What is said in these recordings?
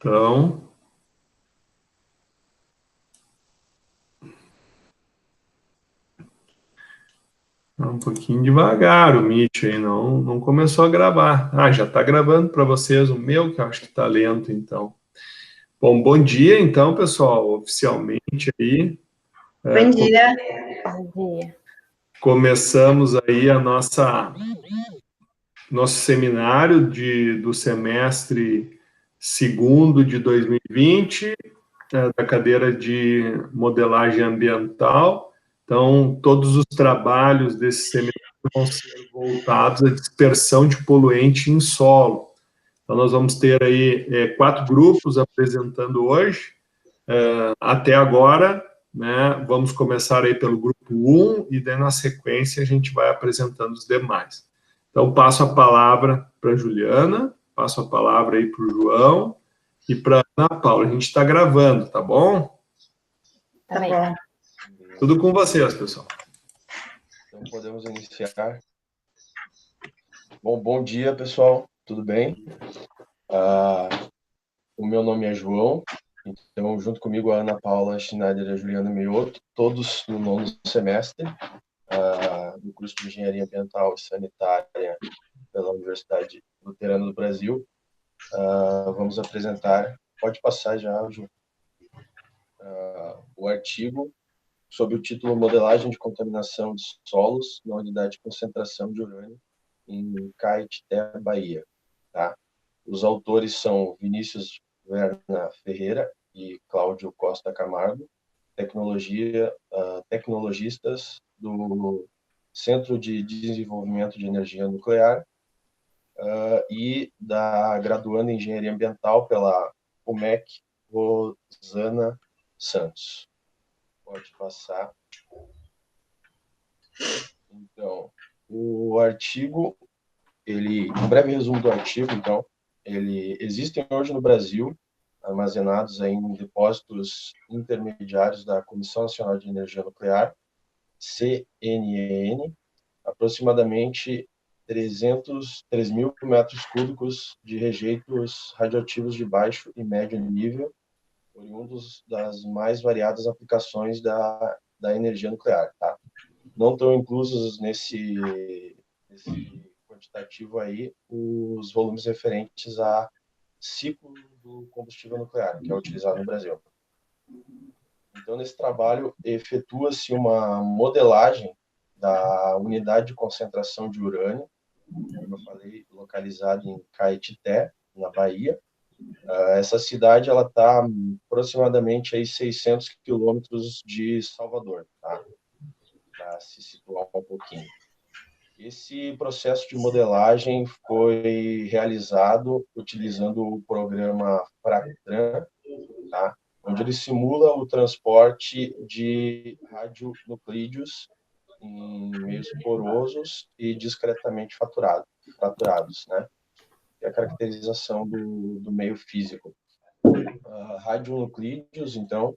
Então, um pouquinho devagar o Meet aí, não começou a gravar. Ah, já está gravando para vocês o meu, que eu acho que está lento, então. Bom dia, então, pessoal, oficialmente aí. Bom dia. Bom dia. Começamos aí nosso seminário do semestre segundo de 2020, da cadeira de modelagem ambiental. Então, todos os trabalhos desse seminário vão ser voltados à dispersão de poluente em solo. Então, nós vamos ter aí 4 grupos apresentando hoje. Até agora, né, vamos começar aí pelo grupo 1 e daí, na sequência, a gente vai apresentando os demais. Então, passo a palavra para a Juliana, passo a palavra aí para o João e para a Ana Paula. A gente está gravando, tá bom? Tá bom. Tudo com vocês, pessoal. Então, podemos iniciar. Bom dia, pessoal. Tudo bem? O meu nome é João. Então, junto comigo, a Ana Paula Schneider e a Juliana Mioto, todos no 9º semestre do curso de Engenharia Ambiental e Sanitária pela Universidade Luterana do Brasil. Vamos apresentar, pode passar já, Ju, o artigo sob o título Modelagem de Contaminação de Solos na Unidade de Concentração de Urânio em Caetité, Bahia. Tá? Os autores são Vinícius Verna Ferreira e Cláudio Costa Camargo, tecnologistas do Centro de Desenvolvimento de Energia Nuclear e da graduanda em Engenharia Ambiental pela UMEC, Rosana Santos. Pode passar. Então, o artigo, um breve resumo do artigo, então, existem hoje no Brasil, armazenados aí em depósitos intermediários da Comissão Nacional de Energia Nuclear, CNEN, aproximadamente 3 mil metros cúbicos de rejeitos radioativos de baixo e médio nível, oriundos das mais variadas aplicações da energia nuclear. Tá? Não estão inclusos nesse quantitativo aí os volumes referentes a ciclo do combustível nuclear, que é utilizado no Brasil. Então, nesse trabalho, efetua-se uma modelagem da unidade de concentração de urânio, como eu falei, localizada em Caetité, na Bahia. Essa cidade ela está aproximadamente aí 600 quilômetros de Salvador, tá? Para se situar um pouquinho. Esse processo de modelagem foi realizado utilizando o programa FRACTRAN, tá? Onde ele simula o transporte de radionuclídeos em meios porosos e discretamente fraturados, né? E a caracterização do meio físico. Radionuclídeos, então,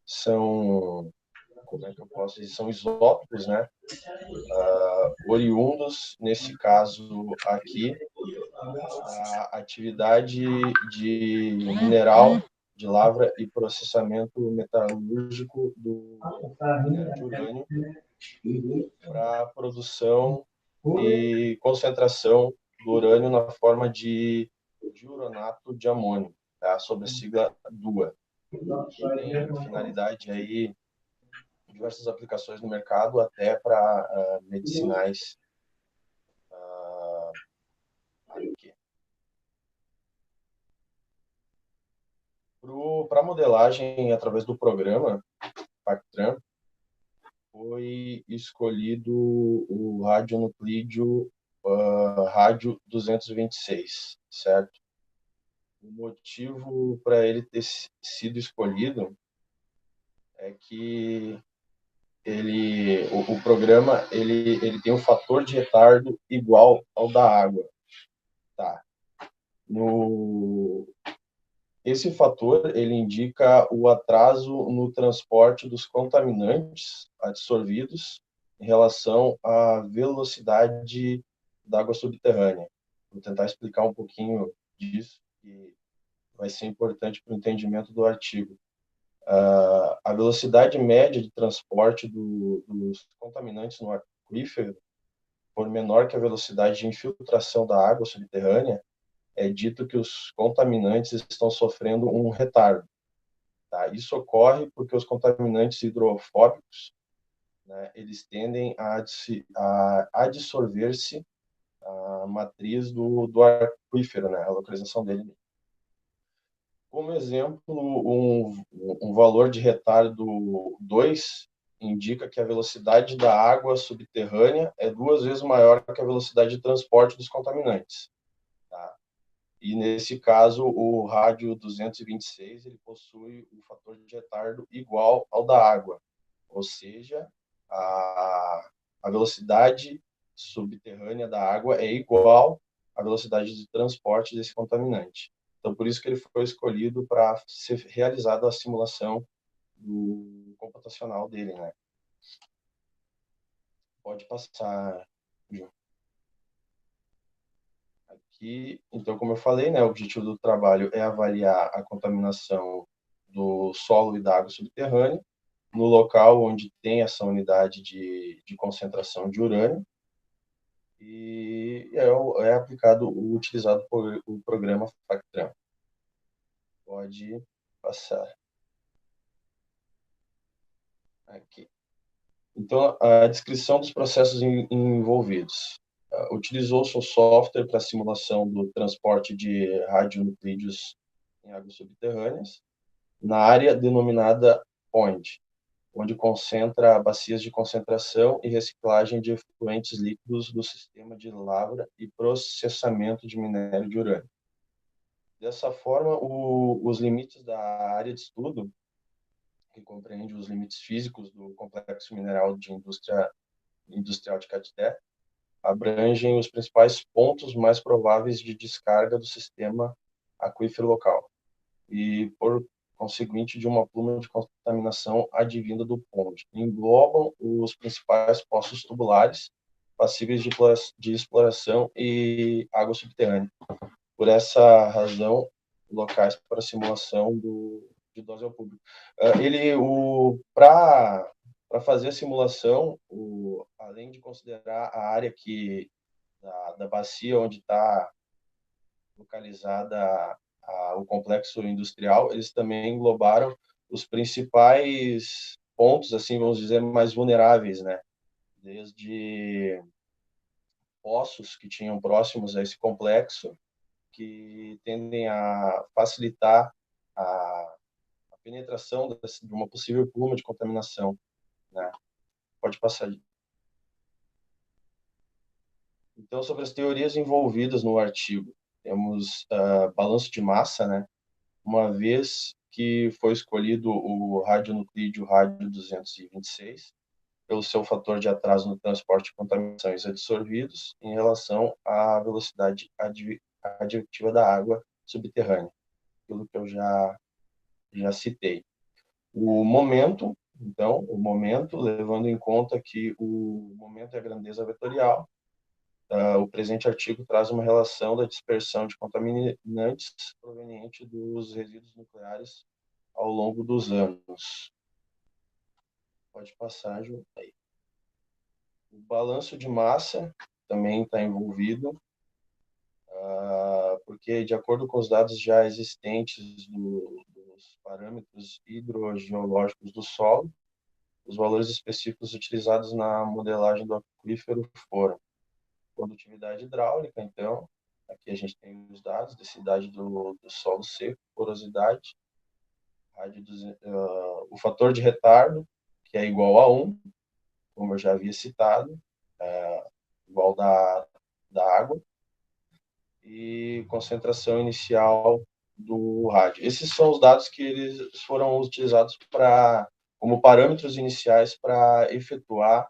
são, como é que eu posso dizer, são isótopos, né? Oriundos, nesse caso aqui, a atividade de mineral de lavra e processamento metalúrgico do minério de urânio para produção e concentração do urânio na forma de diuronato de amônio, tá? Sob a sigla DUA. Tem finalidade aí, diversas aplicações no mercado, até para medicinais. Para modelagem através do programa FACTRAN, foi escolhido o radionuclídeo rádio 226, certo? O motivo para ele ter sido escolhido é que o programa ele tem um fator de retardo igual ao da água, tá? Esse fator ele indica o atraso no transporte dos contaminantes absorvidos em relação à velocidade da água subterrânea. Vou tentar explicar um pouquinho disso, que vai ser importante para o entendimento do artigo. A velocidade média de transporte dos contaminantes no aquífero, por menor que a velocidade de infiltração da água subterrânea, é dito que os contaminantes estão sofrendo um retardo. Tá? Isso ocorre porque os contaminantes hidrofóbicos, né, eles tendem a adsorver-se a matriz do aquífero, né, a localização dele. Como exemplo, um valor de retardo 2 indica que a velocidade da água subterrânea é 2 vezes maior que a velocidade de transporte dos contaminantes. Tá? E, nesse caso, o rádio 226 ele possui um fator de retardo igual ao da água, ou seja, a velocidade subterrânea da água é igual à velocidade de transporte desse contaminante. Então, por isso que ele foi escolhido para ser realizada a simulação do computacional dele, né? Pode passar, Ju. Aqui, então, como eu falei, né, o objetivo do trabalho é avaliar a contaminação do solo e da água subterrânea no local onde tem essa unidade de concentração de urânio, e é aplicado, utilizado por o programa FACTRAN. Pode passar. Aqui. Então, a descrição dos processos envolvidos. Utilizou-se um software para simulação do transporte de radionuclídeos em águas subterrâneas, na área denominada POINT, onde concentra bacias de concentração e reciclagem de efluentes líquidos do sistema de lavra e processamento de minério de urânio. Dessa forma, os limites da área de estudo, que compreende os limites físicos do complexo mineral de industrial de Caeté, abrangem os principais pontos mais prováveis de descarga do sistema aquífero local e, por conseguinte, de uma pluma de contaminação advinda do ponte. Englobam os principais poços tubulares passíveis de exploração e água subterrânea. Por essa razão, locais para simulação de dose ao público. Para fazer a simulação, além de considerar a área da bacia onde está localizada o complexo industrial, eles também englobaram os principais pontos, assim, vamos dizer, mais vulneráveis, né? Desde poços que tinham próximos a esse complexo, que tendem a facilitar a penetração de uma possível pluma de contaminação, né? Pode passar. Então, sobre as teorias envolvidas no artigo, temos balanço de massa, né? Uma vez que foi escolhido o radionuclídeo rádio 226 pelo seu fator de atraso no transporte de contaminações adsorvidos em relação à velocidade adiotiva da água subterrânea, pelo que eu já citei. O momento, então, levando em conta que o momento é a grandeza vetorial, o presente artigo traz uma relação da dispersão de contaminantes proveniente dos resíduos nucleares ao longo dos anos. Pode passar, Ju. Aí. O balanço de massa também está envolvido, porque, de acordo com os dados já existentes dos parâmetros hidrogeológicos do solo, os valores específicos utilizados na modelagem do aquífero foram condutividade hidráulica, então, aqui a gente tem os dados, densidade do solo seco, porosidade, o fator de retardo, que é igual a 1, como eu já havia citado, igual da água, e concentração inicial do rádio. Esses são os dados que eles foram utilizados como parâmetros iniciais para efetuar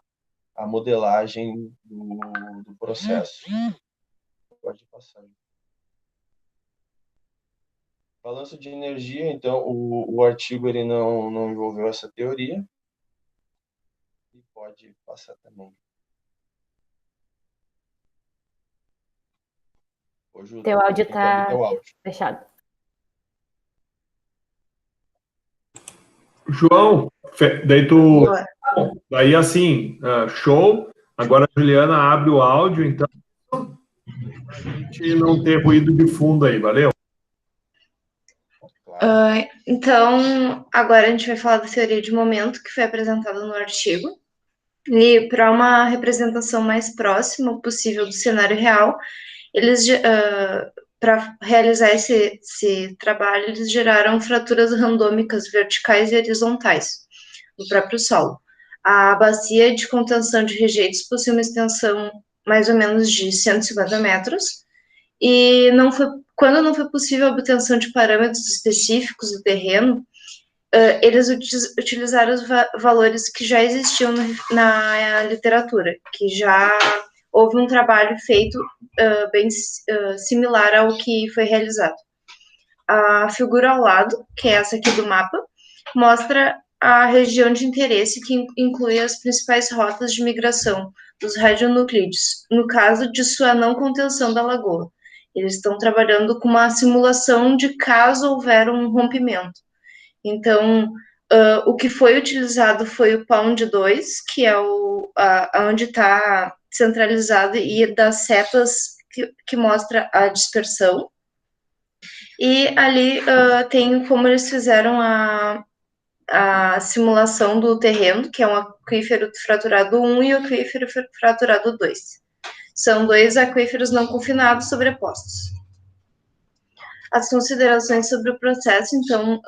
a modelagem do processo. Pode passar. Balanço de energia, então, o artigo ele não envolveu essa teoria. E pode passar também. Teu áudio está fechado. João, daí Boa. daí assim, show. Agora a Juliana abre o áudio, então a gente não ter ruído de fundo aí, valeu? Então, agora a gente vai falar da teoria de momento que foi apresentada no artigo. E para uma representação mais próxima possível do cenário real, eles, para realizar esse trabalho, eles geraram fraturas randômicas verticais e horizontais no próprio solo. A bacia de contenção de rejeitos possui uma extensão mais ou menos de 150 metros, e quando não foi possível a obtenção de parâmetros específicos do terreno, eles utilizaram os valores que já existiam na literatura, que já houve um trabalho feito bem similar ao que foi realizado. A figura ao lado, que é essa aqui do mapa, mostra a região de interesse, que inclui as principais rotas de migração dos radionuclídeos, no caso de sua não contenção da lagoa. Eles estão trabalhando com uma simulação de caso houver um rompimento. Então, o que foi utilizado foi o Pound 2, que é onde está centralizado, e das setas que mostra a dispersão. E ali tem como eles fizeram a simulação do terreno, que é um aquífero fraturado 1 e o aquífero fraturado 2. São dois aquíferos não confinados sobrepostos. As considerações sobre o processo, então,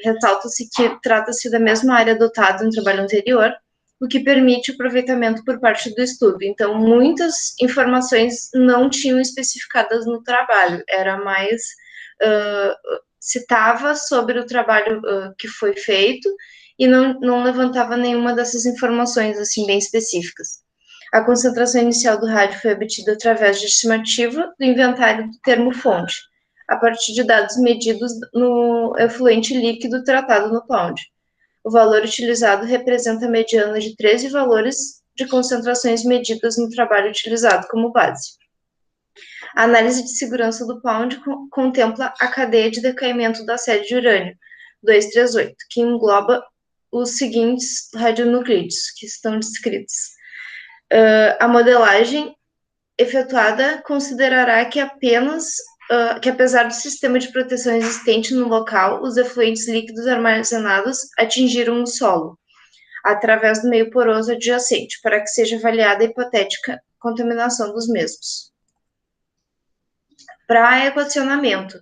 ressalta-se que trata-se da mesma área adotada no trabalho anterior, o que permite o aproveitamento por parte do estudo. Então, muitas informações não tinham especificadas no trabalho, era mais citava sobre o trabalho que foi feito e não levantava nenhuma dessas informações assim bem específicas. A concentração inicial do rádio foi obtida através de estimativa do inventário do termo-fonte, a partir de dados medidos no efluente líquido tratado no Pound. O valor utilizado representa a mediana de 13 valores de concentrações medidas no trabalho utilizado como base. A análise de segurança do Pound contempla a cadeia de decaimento da série de urânio 238, que engloba os seguintes radionuclídeos que estão descritos. A modelagem efetuada considerará que apesar do sistema de proteção existente no local, os efluentes líquidos armazenados atingiram o solo, através do meio poroso adjacente, para que seja avaliada a hipotética contaminação dos mesmos. Para equacionamento,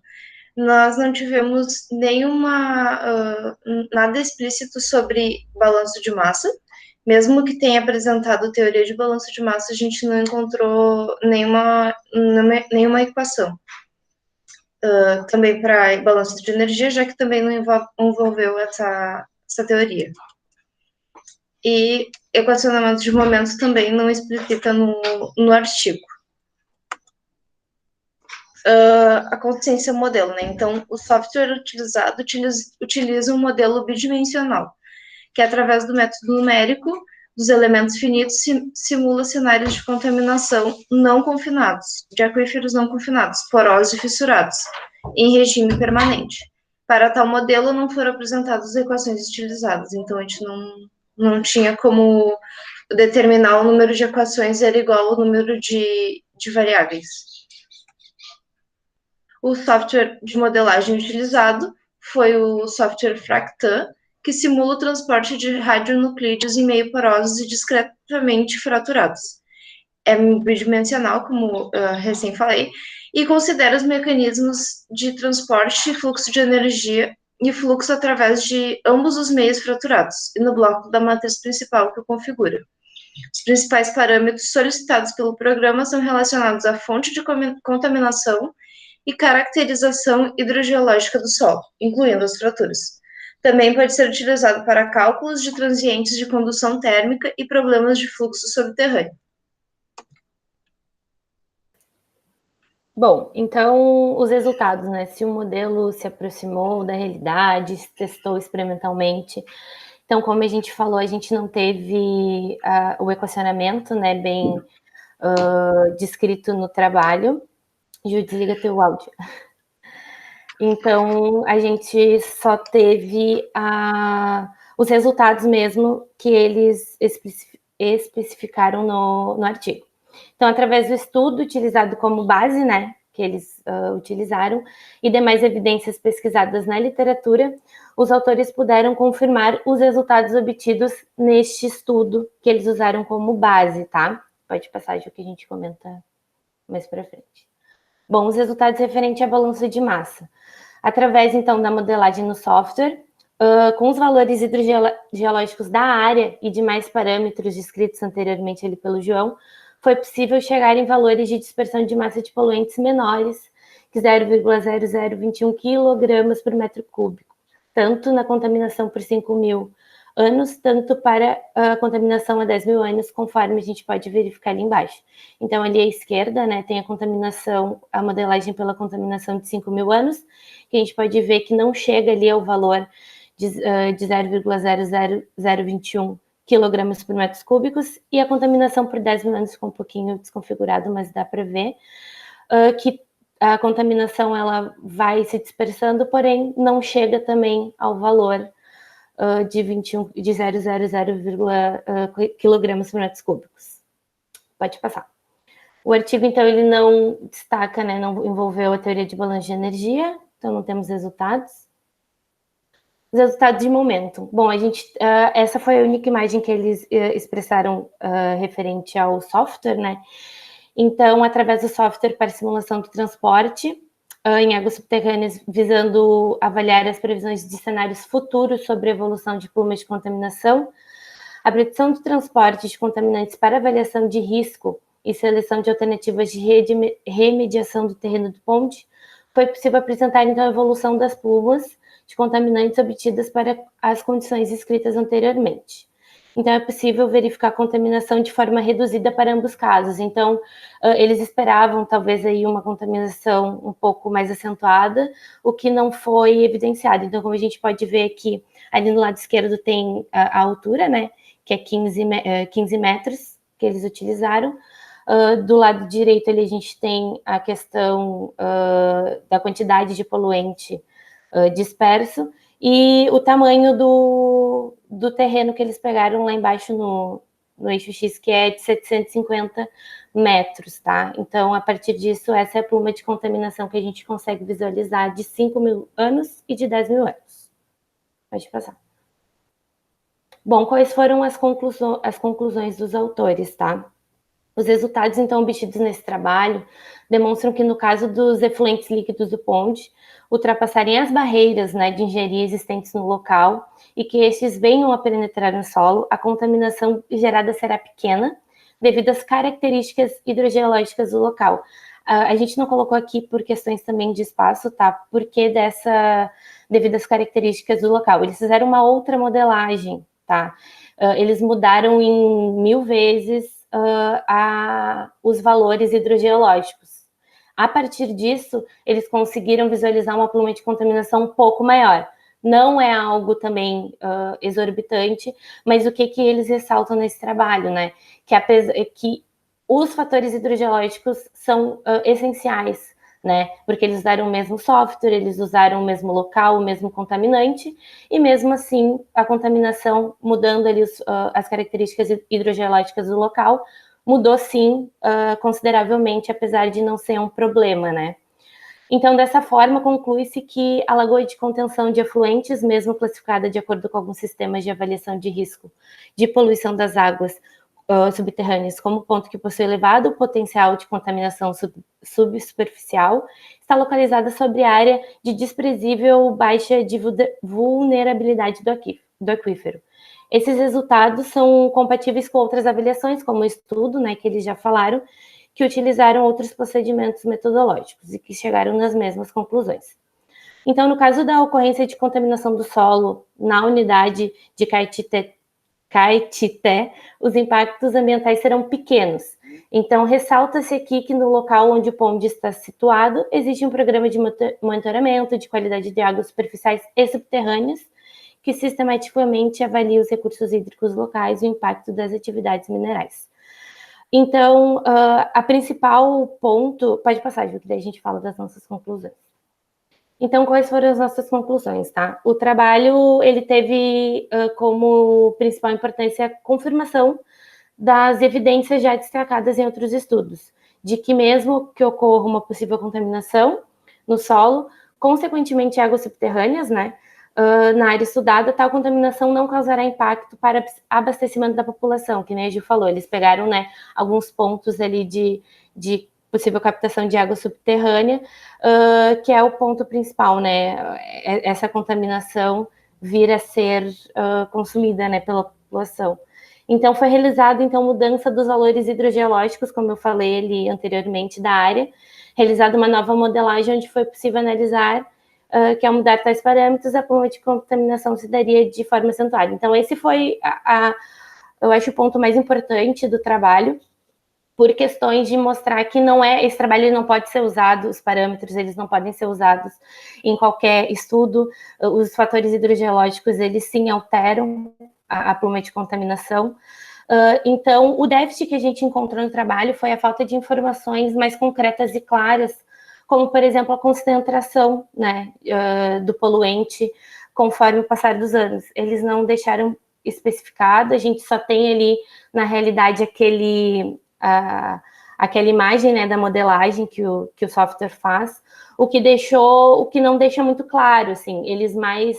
nós não tivemos nada explícito sobre balanço de massa. Mesmo que tenha apresentado teoria de balanço de massa, a gente não encontrou nenhuma equação. Também para balanço de energia, já que também não envolveu essa teoria. E equacionamento de momento também não explicita no artigo. A consciência modelo, né? Então, o software utilizado utiliza um modelo bidimensional, que através do método numérico dos elementos finitos simula cenários de contaminação não confinados, de aquíferos não confinados, porosos e fissurados, em regime permanente. Para tal modelo, não foram apresentadas as equações utilizadas, então a gente não tinha como determinar o número de equações era igual ao número de variáveis. O software de modelagem utilizado foi o software Fractan, que simula o transporte de radionuclídeos em meio porosos e discretamente fraturados. É bidimensional, como recém falei, e considera os mecanismos de transporte e fluxo de energia e fluxo através de ambos os meios fraturados e no bloco da matriz principal que o configura. Os principais parâmetros solicitados pelo programa são relacionados à fonte de contaminação e caracterização hidrogeológica do solo, incluindo as fraturas. Também pode ser utilizado para cálculos de transientes de condução térmica e problemas de fluxo subterrâneo. Bom, então os resultados, né? Se o modelo se aproximou da realidade, se testou experimentalmente. Então, como a gente falou, a gente não teve o equacionamento, né, bem descrito no trabalho. Ju, desliga teu áudio. Então, a gente só teve os resultados mesmo que eles especificaram no artigo. Então, através do estudo utilizado como base, né, que eles utilizaram, e demais evidências pesquisadas na literatura, os autores puderam confirmar os resultados obtidos neste estudo que eles usaram como base, tá? Pode passar, Ju, que a gente comenta mais para frente. Bom, os resultados referentes à balança de massa. Através, então, da modelagem no software, com os valores hidrogeológicos da área e demais parâmetros descritos anteriormente ali pelo João, foi possível chegar em valores de dispersão de massa de poluentes menores que 0,0021 kg por metro cúbico, tanto na contaminação por 5.000 anos, tanto para a contaminação a 10.000 anos, conforme a gente pode verificar ali embaixo. Então, ali à esquerda, né, tem a contaminação, a modelagem pela contaminação de 5.000 anos, que a gente pode ver que não chega ali ao valor de 0,00021 kg por metros cúbicos, e a contaminação por 10.000 anos ficou um pouquinho desconfigurado, mas dá para ver que a contaminação ela vai se dispersando, porém não chega também ao valor de 0,00 kg por metros cúbicos. Pode passar. O artigo, então, ele não destaca, né, não envolveu a teoria de balanço de energia, então não temos resultados. Os resultados de momento. Bom, essa foi a única imagem que eles expressaram referente ao software, né? Então, através do software para simulação do transporte em águas subterrâneas, visando avaliar as previsões de cenários futuros sobre a evolução de plumas de contaminação, a predição do transporte de contaminantes para avaliação de risco e seleção de alternativas de remediação do terreno do ponte, foi possível apresentar, então, a evolução das plumas de contaminantes obtidas para as condições descritas anteriormente. Então, é possível verificar a contaminação de forma reduzida para ambos casos. Então, eles esperavam, talvez, aí uma contaminação um pouco mais acentuada, o que não foi evidenciado. Então, como a gente pode ver aqui, ali no lado esquerdo tem a altura, né, que é 15 metros, que eles utilizaram. Do lado direito, ali, a gente tem a questão da quantidade de poluente disperso, e o tamanho do terreno que eles pegaram lá embaixo no eixo X, que é de 750 metros, tá? Então, a partir disso, essa é a pluma de contaminação que a gente consegue visualizar de 5.000 anos e de 10.000 anos. Pode passar. Bom, quais foram as conclusões dos autores, tá? Os resultados, então, obtidos nesse trabalho demonstram que, no caso dos efluentes líquidos do ponte, ultrapassarem as barreiras, né, de engenharia existentes no local e que estes venham a penetrar no solo, a contaminação gerada será pequena devido às características hidrogeológicas do local. A gente não colocou aqui por questões também de espaço, tá? Porque devido às características do local. Eles fizeram uma outra modelagem, tá? Eles mudaram em 1000 vezes os valores hidrogeológicos. A partir disso, eles conseguiram visualizar uma pluma de contaminação um pouco maior. Não é algo também exorbitante, mas o que eles ressaltam nesse trabalho, né? Que os fatores hidrogeológicos são essenciais, né? Porque eles usaram o mesmo software, eles usaram o mesmo local, o mesmo contaminante, e mesmo assim, a contaminação, mudando ali as características hidrogeológicas do local, mudou sim consideravelmente, apesar de não ser um problema, né? Então, dessa forma, conclui-se que a lagoa de contenção de efluentes, mesmo classificada de acordo com alguns sistemas de avaliação de risco de poluição das águas subterrâneas como ponto que possui elevado potencial de contaminação subsuperficial, está localizada sobre área de desprezível baixa de vulnerabilidade do aquífero. Esses resultados são compatíveis com outras avaliações, como o estudo, né, que eles já falaram, que utilizaram outros procedimentos metodológicos e que chegaram nas mesmas conclusões. Então, no caso da ocorrência de contaminação do solo na unidade de Caetité, os impactos ambientais serão pequenos. Então, ressalta-se aqui que no local onde o ponte está situado, existe um programa de monitoramento de qualidade de águas superficiais e subterrâneas, que sistematicamente avalia os recursos hídricos locais e o impacto das atividades minerais. Então, a principal ponto... Pode passar, Ju, que daí a gente fala das nossas conclusões. Então, quais foram as nossas conclusões, tá? O trabalho, ele teve como principal importância a confirmação das evidências já destacadas em outros estudos, de que mesmo que ocorra uma possível contaminação no solo, consequentemente águas subterrâneas, né, na área estudada, tal contaminação não causará impacto para abastecimento da população, que nem a Gil falou, eles pegaram, né, alguns pontos ali de possível captação de água subterrânea, que é o ponto principal, né, essa contaminação vir a ser consumida, né, pela população. Então, foi realizada, então, mudança dos valores hidrogeológicos, como eu falei ali anteriormente, da área, realizada uma nova modelagem onde foi possível analisar que ao mudar tais parâmetros, a pluma de contaminação se daria de forma acentuada. Então, esse foi, eu acho, o ponto mais importante do trabalho, por questões de mostrar que esse trabalho não pode ser usado, os parâmetros, eles não podem ser usados em qualquer estudo, os fatores hidrogeológicos, eles sim alteram a pluma de contaminação. Então, o déficit que a gente encontrou no trabalho foi a falta de informações mais concretas e claras, como, por exemplo, a concentração, né, do poluente conforme o passar dos anos. Eles não deixaram especificado, a gente só tem ali, na realidade, aquela imagem, né, da modelagem que o software faz, o que não deixa muito claro, assim, eles mais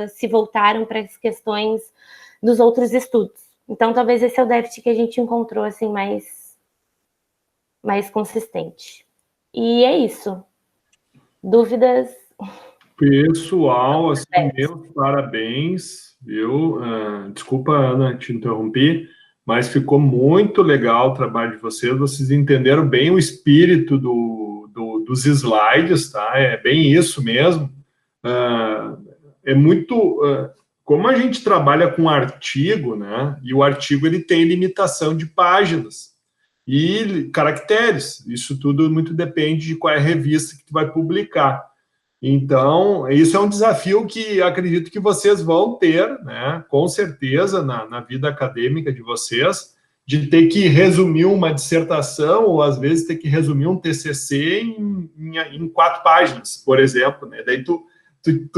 se voltaram para as questões dos outros estudos. Então, talvez esse é o déficit que a gente encontrou, assim, mais consistente. E é isso. Dúvidas? Pessoal, assim, meus parabéns. Desculpa, Ana, te interrompi, mas ficou muito legal o trabalho de vocês. Vocês entenderam bem o espírito dos slides, tá? É bem isso mesmo. É muito... como a gente trabalha com artigo, né? E o artigo ele tem limitação de páginas e caracteres. Isso tudo muito depende de qual é a revista que tu vai publicar. Então, isso é um desafio que acredito que vocês vão ter, né? Com certeza, na vida acadêmica de vocês, de ter que resumir uma dissertação ou, às vezes, ter que resumir um TCC em 4 páginas, por exemplo, né? Daí tu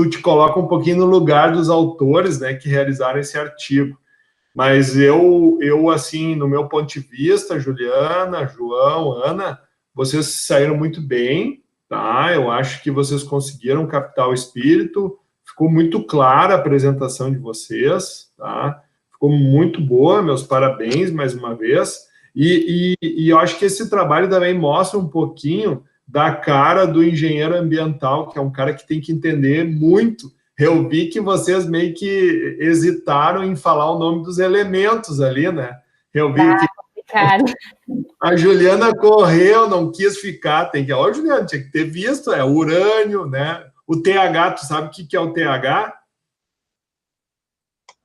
te coloca um pouquinho no lugar dos autores, né, que realizaram esse artigo. Mas eu, assim, no meu ponto de vista, Juliana, João, Ana, vocês saíram muito bem, tá? Eu acho que vocês conseguiram captar o espírito, ficou muito clara a apresentação de vocês, tá? Ficou muito boa, meus parabéns mais uma vez. E eu acho que esse trabalho também mostra um pouquinho da cara do engenheiro ambiental, que é um cara que tem que entender muito. Eu vi que vocês meio que hesitaram em falar o nome dos elementos ali, né? Eu vi que a Juliana correu, não quis ficar. Tem que... Ó, Juliana, tinha que ter visto, é urânio, né? O TH, tu sabe o que é o TH?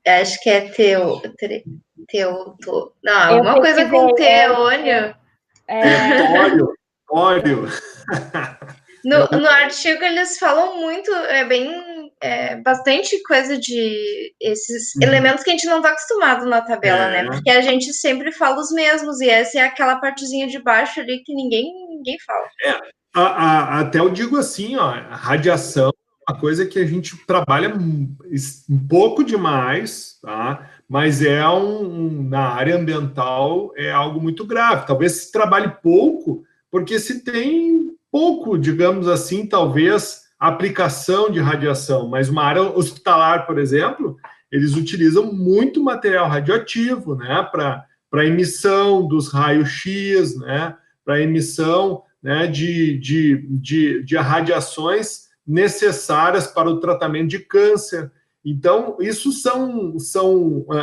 Acho que é não, alguma coisa com teônio. Óleo. No artigo eles falam muito, bastante coisa de esses elementos que a gente não está acostumado na tabela, né? Porque a gente sempre fala os mesmos, e essa é aquela partezinha de baixo ali que ninguém fala. Até eu digo assim, ó, a radiação é uma coisa que a gente trabalha um pouco demais, tá? Mas na área ambiental é algo muito grave. Talvez se trabalhe pouco, porque se tem pouco, digamos assim, talvez, aplicação de radiação, mas uma área hospitalar, por exemplo, eles utilizam muito material radioativo, né, para emissão dos raios-x, né, para emissão, né, de radiações necessárias para o tratamento de câncer. Então, isso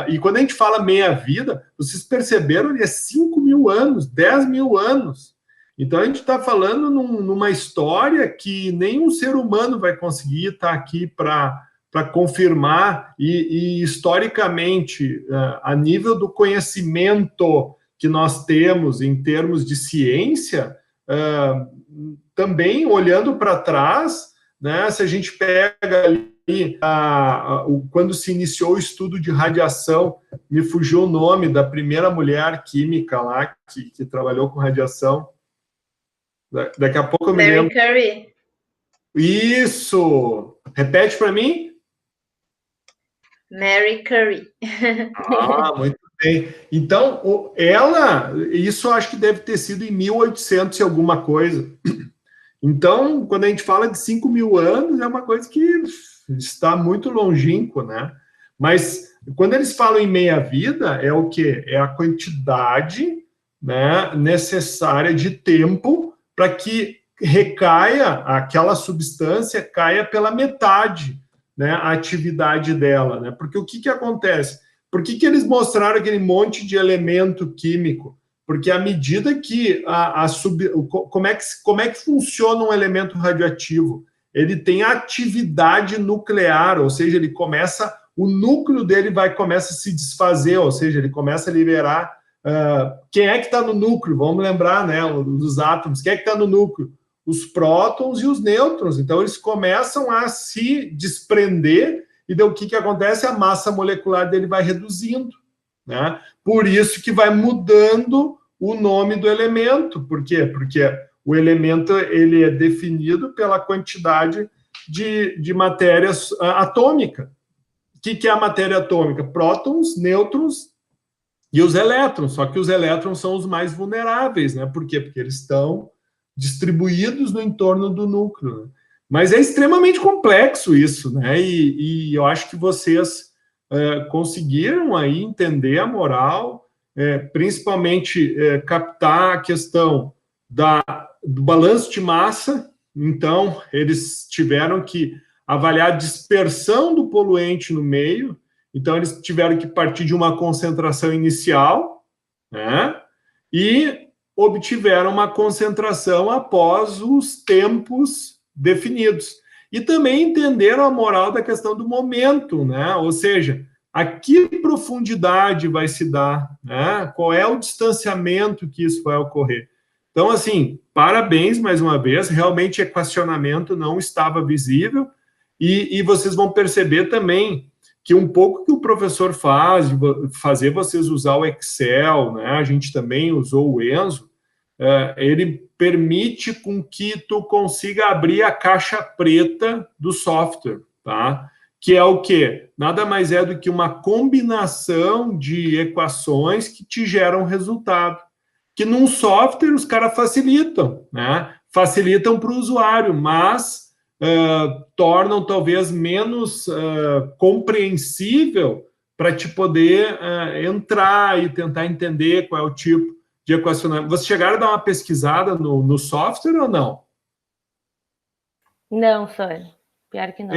e quando a gente fala meia-vida, vocês perceberam, é 5.000 anos, 10.000 anos. Então, a gente está falando numa história que nenhum ser humano vai conseguir estar aqui para confirmar, e historicamente, a nível do conhecimento que nós temos em termos de ciência, também olhando para trás, né, se a gente pega ali quando se iniciou o estudo de radiação, me fugiu o nome da primeira mulher química lá que trabalhou com radiação. Daqui a pouco eu me lembro. Mary Curie. Isso! Repete para mim. Mary Curie. Muito bem. Então, isso eu acho que deve ter sido em 1800 e alguma coisa. Então, quando a gente fala de 5.000 anos, é uma coisa que está muito longínquo, né? Mas quando eles falam em meia-vida, é o quê? É a quantidade, né, necessária de tempo para que recaia, aquela substância caia pela metade, né, a atividade dela, né? Porque o que acontece? Por que eles mostraram aquele monte de elemento químico? Porque à medida que como é que funciona um elemento radioativo? Ele tem atividade nuclear, ou seja, o núcleo dele começa a se desfazer, ou seja, ele começa a liberar. Quem é que está no núcleo? Vamos lembrar, né, dos átomos. Quem é que está no núcleo? Os prótons e os nêutrons. Então, eles começam a se desprender, e daí o que acontece? A massa molecular dele vai reduzindo, né? Por isso que vai mudando o nome do elemento. Por quê? Porque o elemento ele é definido pela quantidade de matéria atômica. O que é a matéria atômica? Prótons, nêutrons e os elétrons. Só que os elétrons são os mais vulneráveis, né? Por quê? Porque eles estão distribuídos no entorno do núcleo. Né? Mas é extremamente complexo isso, né? E eu acho que vocês conseguiram aí entender a moral, principalmente captar a questão do balanço de massa. Então, eles tiveram que avaliar a dispersão do poluente no meio. Então, eles tiveram que partir de uma concentração inicial, né? E obtiveram uma concentração após os tempos definidos. E também entenderam a moral da questão do momento, né? Ou seja, a que profundidade vai se dar, né? Qual é o distanciamento que isso vai ocorrer. Então, assim, parabéns mais uma vez, realmente equacionamento não estava visível, e vocês vão perceber também que um pouco que o professor fazer vocês usar o Excel, né? A gente também usou o Enzo, ele permite com que tu consiga abrir a caixa preta do software, tá? Que é o quê? Nada mais é do que uma combinação de equações que te geram resultado. Que num software os caras facilitam, né? Facilitam para o usuário, mas tornam talvez menos compreensível para te poder entrar e tentar entender qual é o tipo de equacionamento. Vocês chegaram a dar uma pesquisada no software ou não? Não, Fã. Pior que não.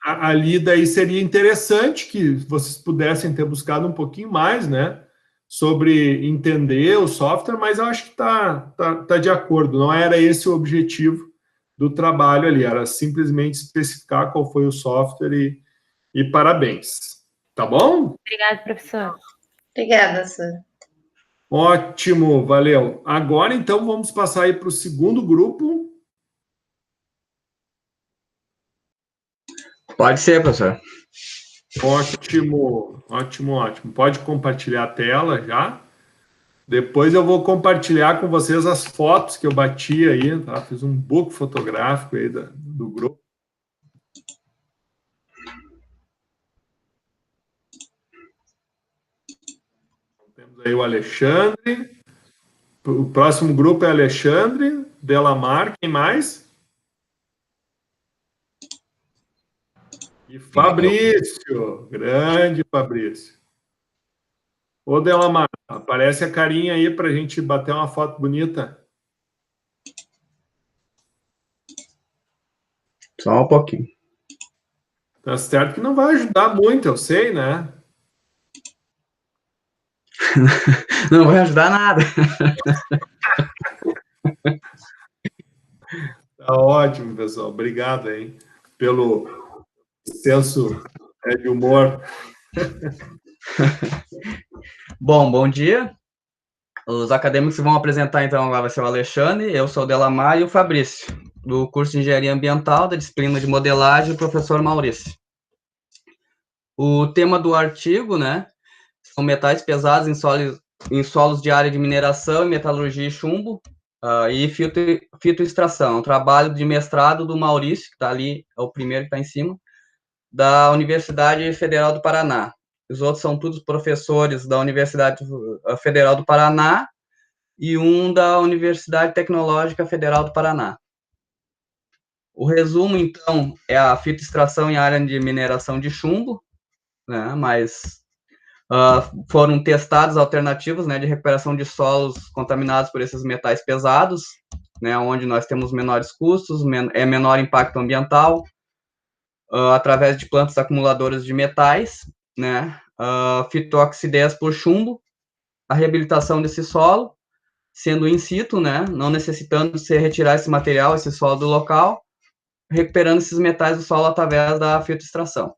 Ali daí seria interessante que vocês pudessem ter buscado um pouquinho mais, né? Sobre entender o software, mas eu acho que tá de acordo. Não era esse o objetivo do trabalho ali, era simplesmente especificar qual foi o software e parabéns. Tá bom? Obrigada, professor. Obrigada, Sandra. Ótimo, valeu. Agora, então, vamos passar aí para o segundo grupo. Pode ser, professor. Ótimo, ótimo, ótimo. Pode compartilhar a tela já. Depois eu vou compartilhar com vocês as fotos que eu bati aí, tá? Fiz um book fotográfico aí do grupo. Temos aí o Alexandre. O próximo grupo é Alexandre, Delamar, quem mais? E Fabrício, grande Fabrício. Ô, Delamar, aparece a carinha aí para a gente bater uma foto bonita. Só um pouquinho. Tá certo que não vai ajudar muito, eu sei, né? Não vai ajudar nada. Tá ótimo, pessoal. Obrigado aí pelo senso de humor. Bom dia. Os acadêmicos que vão apresentar, então, lá vai ser o Alexandre, eu sou o Delamar e o Fabrício, do curso de Engenharia Ambiental, da disciplina de modelagem, o professor Maurício. O tema do artigo, né, são metais pesados em solos de área de mineração, metalurgia e chumbo, E fitoextração, um trabalho de mestrado do Maurício, que está ali, é o primeiro que está em cima, da Universidade Federal do Paraná. Os outros são todos professores da Universidade Federal do Paraná e um da Universidade Tecnológica Federal do Paraná. O resumo, então, é a fitoextração em área de mineração de chumbo, né, mas foram testadas alternativas, né, de recuperação de solos contaminados por esses metais pesados, né, onde nós temos menores custos, menor impacto ambiental, através de plantas acumuladoras de metais, né, fitoxidez por chumbo, a reabilitação desse solo, sendo in situ, né, não necessitando se retirar esse material, esse solo do local, recuperando esses metais do solo através da fitoextração.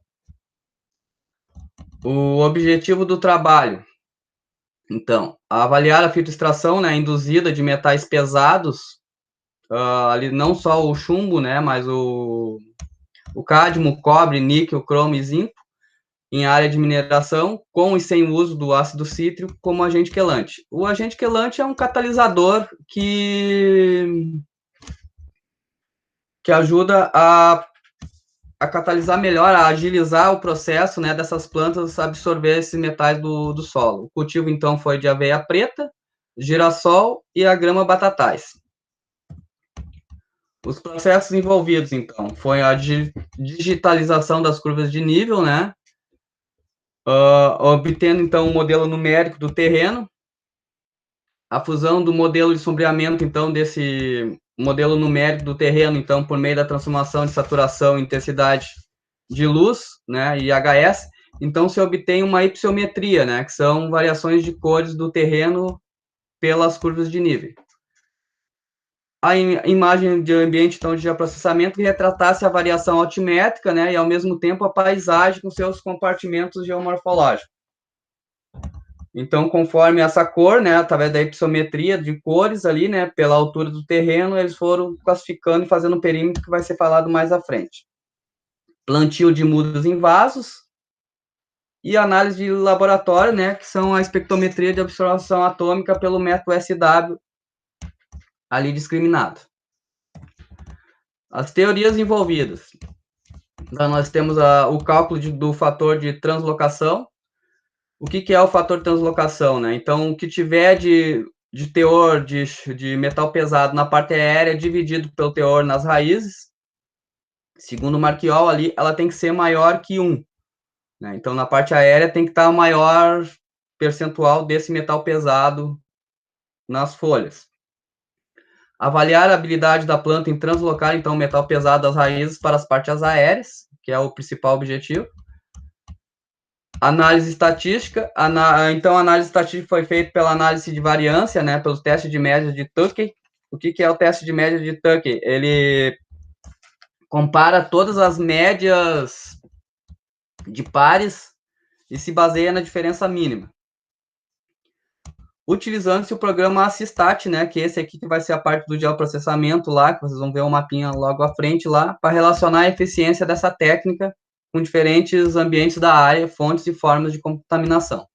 O objetivo do trabalho, então, avaliar a fitoextração, né, induzida de metais pesados, ali não só o chumbo, né, mas o cádmio, cobre, níquel, cromo e zinco, em área de mineração, com e sem o uso do ácido cítrico como agente quelante. O agente quelante é um catalisador que ajuda a catalisar melhor, a agilizar o processo, né, dessas plantas absorver esses metais do solo. O cultivo, então, foi de aveia preta, girassol e a grama batatais. Os processos envolvidos, então, foi a digitalização das curvas de nível, né, obtendo, então, um modelo numérico do terreno, a fusão do modelo de sombreamento, então, desse modelo numérico do terreno, então, por meio da transformação de saturação e intensidade de luz, né, IHS, então se obtém uma ipsiometria, né, que são variações de cores do terreno pelas curvas de nível. A imagem de ambiente, então, de geoprocessamento, que retratasse a variação altimétrica, né, e ao mesmo tempo a paisagem com seus compartimentos geomorfológicos. Então, conforme essa cor, né, através da ipsometria de cores ali, né, pela altura do terreno, eles foram classificando e fazendo um perímetro que vai ser falado mais à frente. Plantio de mudas em vasos e análise de laboratório, né, que são a espectrometria de observação atômica pelo método SW ali discriminado. As teorias envolvidas. Então, nós temos o cálculo do fator de translocação. O que é o fator de translocação, né? Então, o que tiver de teor de metal pesado na parte aérea dividido pelo teor nas raízes, segundo o Marquiol ali, ela tem que ser maior que 1. Né? Então, na parte aérea tem que estar o maior percentual desse metal pesado nas folhas. Avaliar a habilidade da planta em translocar, então, o metal pesado das raízes para as partes aéreas, que é o principal objetivo. Análise estatística. Então, a análise estatística foi feita pela análise de variância, né, pelo teste de média de Tukey. O que é o teste de média de Tukey? Ele compara todas as médias de pares e se baseia na diferença mínima. Utilizando-se o programa Assistat, né, que esse aqui que vai ser a parte do geoprocessamento lá, que vocês vão ver o mapinha logo à frente lá, para relacionar a eficiência dessa técnica com diferentes ambientes da área, fontes e formas de contaminação.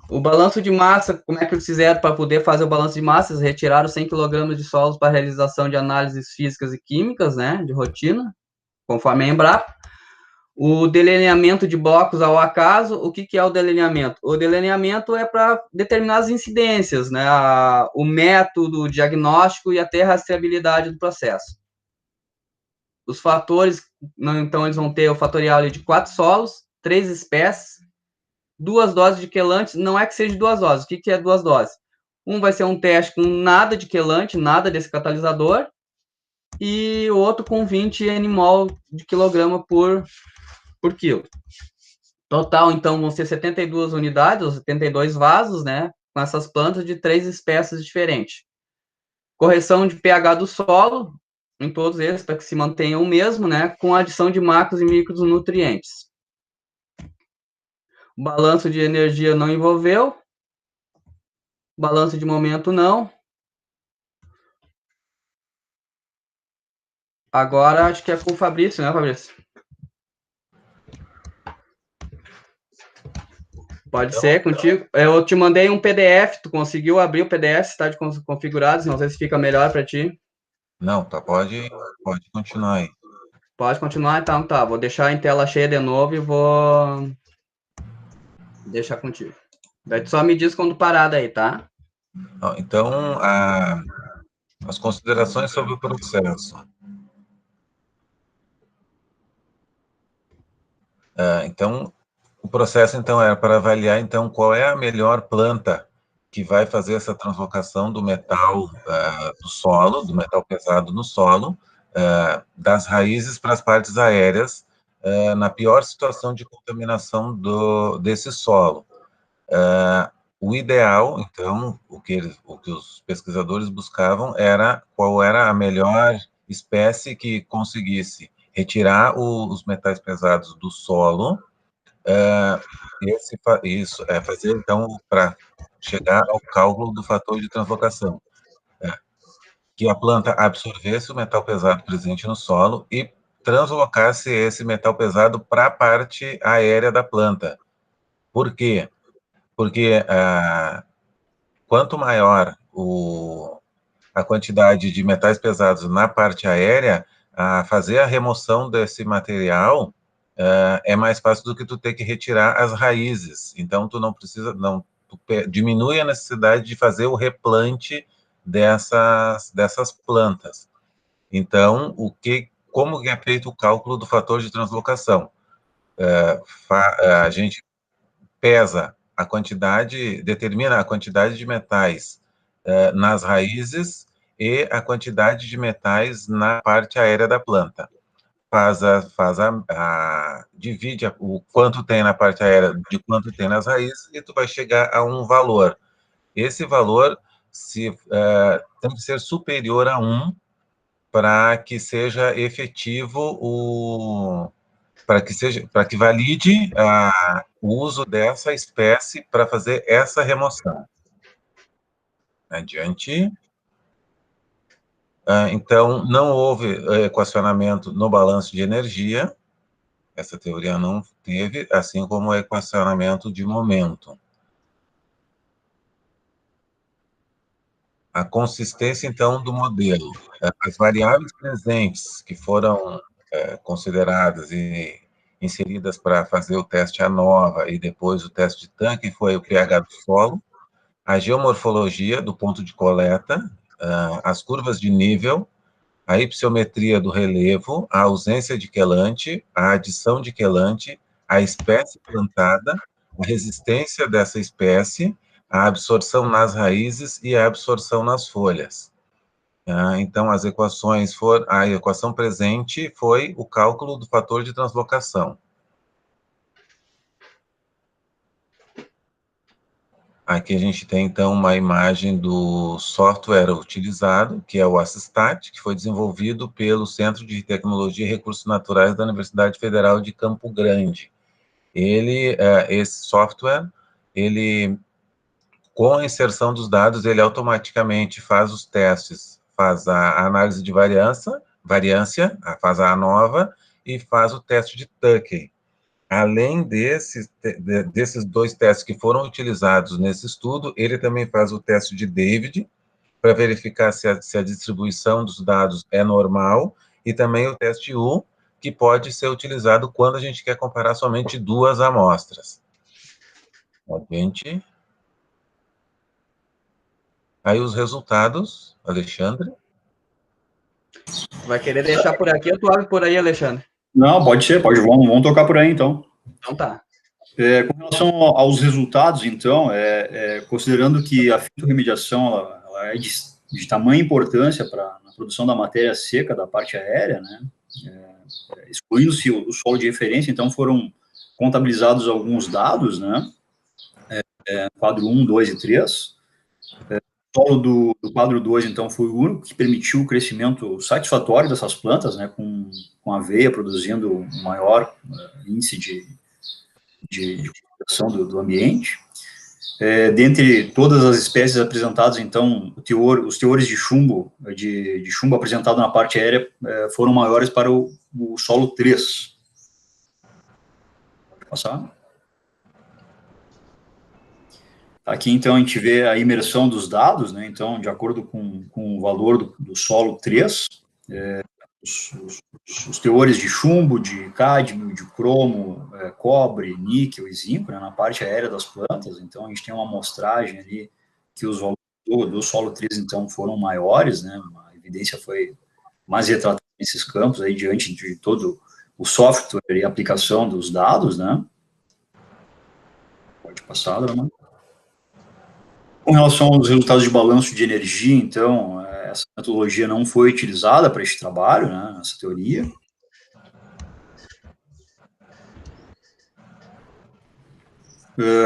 O balanço de massa, como é que eles fizeram para poder fazer o balanço de massas? Retiraram 100 kg de solos para realização de análises físicas e químicas, né, de rotina, conforme a Embrapa. O delineamento de blocos ao acaso, o que é o delineamento? O delineamento é para determinar as incidências, né, o método, o diagnóstico e até a rastreabilidade do processo. Os fatores, então, eles vão ter o fatorial de 4 solos, 3 espécies, 2 doses de quelante, não é que seja 2 doses, o que é 2 doses? Um vai ser um teste com nada de quelante, nada desse catalisador, e o outro com 20 nmol de quilograma por quilo. Total, então, vão ser 72 unidades, ou 72 vasos, né, com essas plantas de 3 espécies diferentes. Correção de pH do solo, em todos eles, para que se mantenha o mesmo, né, com adição de macros e micronutrientes. O balanço de energia não envolveu. Balanço de momento não. Agora, acho que é com o Fabrício, né, Fabrício? Pode ser contigo. Eu te mandei um PDF, tu conseguiu abrir o PDF, está de configurado, não sei se fica melhor para ti. Não, tá, pode continuar aí. Pode continuar, então tá. Vou deixar em tela cheia de novo e vou deixar contigo. Daí tu só me diz quando parar daí, tá? Então, as considerações sobre o processo. Então, o processo, então, era para avaliar, então, qual é a melhor planta que vai fazer essa translocação do metal do solo, do metal pesado no solo, das raízes para as partes aéreas, na pior situação de contaminação desse solo. O ideal, então, o que os pesquisadores buscavam era qual era a melhor espécie que conseguisse retirar os metais pesados do solo, fazer, então, para chegar ao cálculo do fator de translocação, que a planta absorvesse o metal pesado presente no solo e translocasse esse metal pesado para a parte aérea da planta. Por quê? Porque quanto maior a quantidade de metais pesados na parte aérea, fazer a remoção desse material é mais fácil do que tu ter que retirar as raízes. Então, tu não precisa, diminui a necessidade de fazer o replante dessas plantas. Então, como é feito o cálculo do fator de translocação? A gente pesa a quantidade, determina a quantidade de metais nas raízes e a quantidade de metais na parte aérea da planta. Divide o quanto tem na parte aérea de quanto tem nas raízes e tu vai chegar a um valor. Esse valor tem que ser superior a 1 para que seja efetivo para que valide o uso dessa espécie para fazer essa remoção. Adiante. Então, não houve equacionamento no balanço de energia, essa teoria não teve, assim como o equacionamento de momento. A consistência, então, do modelo. As variáveis presentes que foram consideradas e inseridas para fazer o teste ANOVA e depois o teste de tanque foi o pH do solo, a geomorfologia do ponto de coleta, as curvas de nível, a ipsiometria do relevo, a ausência de quelante, a adição de quelante, a espécie plantada, a resistência dessa espécie, a absorção nas raízes e a absorção nas folhas. Então, as equações a equação presente foi o cálculo do fator de translocação. Aqui a gente tem, então, uma imagem do software utilizado, que é o Assistat, que foi desenvolvido pelo Centro de Tecnologia e Recursos Naturais da Universidade Federal de Campo Grande. Esse software, com a inserção dos dados, ele automaticamente faz os testes, faz a análise de variância, faz a ANOVA e faz o teste de Tuckey. Além desses 2 testes que foram utilizados nesse estudo, ele também faz o teste de David, para verificar se a distribuição dos dados é normal, e também o teste U, que pode ser utilizado quando a gente quer comparar somente 2 amostras. Adiante. Aí os resultados, Alexandre. Vai querer deixar por aqui ou tu abre por aí, Alexandre? Não, pode ser, vamos tocar por aí, então. Então tá. Com relação aos resultados, então, considerando que a fitorremediação ela é de tamanha importância na produção da matéria seca da parte aérea, né, excluindo-se o solo de referência, então foram contabilizados alguns dados, né, quadro 1, 2 e 3. O solo do quadro 2, então, foi o único que permitiu o crescimento satisfatório dessas plantas, né, com a aveia produzindo um maior índice de contaminação do ambiente. Dentre todas as espécies apresentadas, então, os teores de chumbo apresentado na parte aérea foram maiores para o solo 3. Pode passar? Aqui, então, a gente vê a imersão dos dados, né? Então, de acordo com o valor do solo 3, os teores de chumbo, de cádmio, de cromo, cobre, níquel e zinco, né, na parte aérea das plantas. Então, a gente tem uma amostragem ali que os valores do solo 3, então, foram maiores, né? A evidência foi mais retratada nesses campos aí, diante de todo o software e aplicação dos dados, né? Pode passar, Dona. Com relação aos resultados de balanço de energia, então, essa metodologia não foi utilizada para este trabalho, né, essa teoria.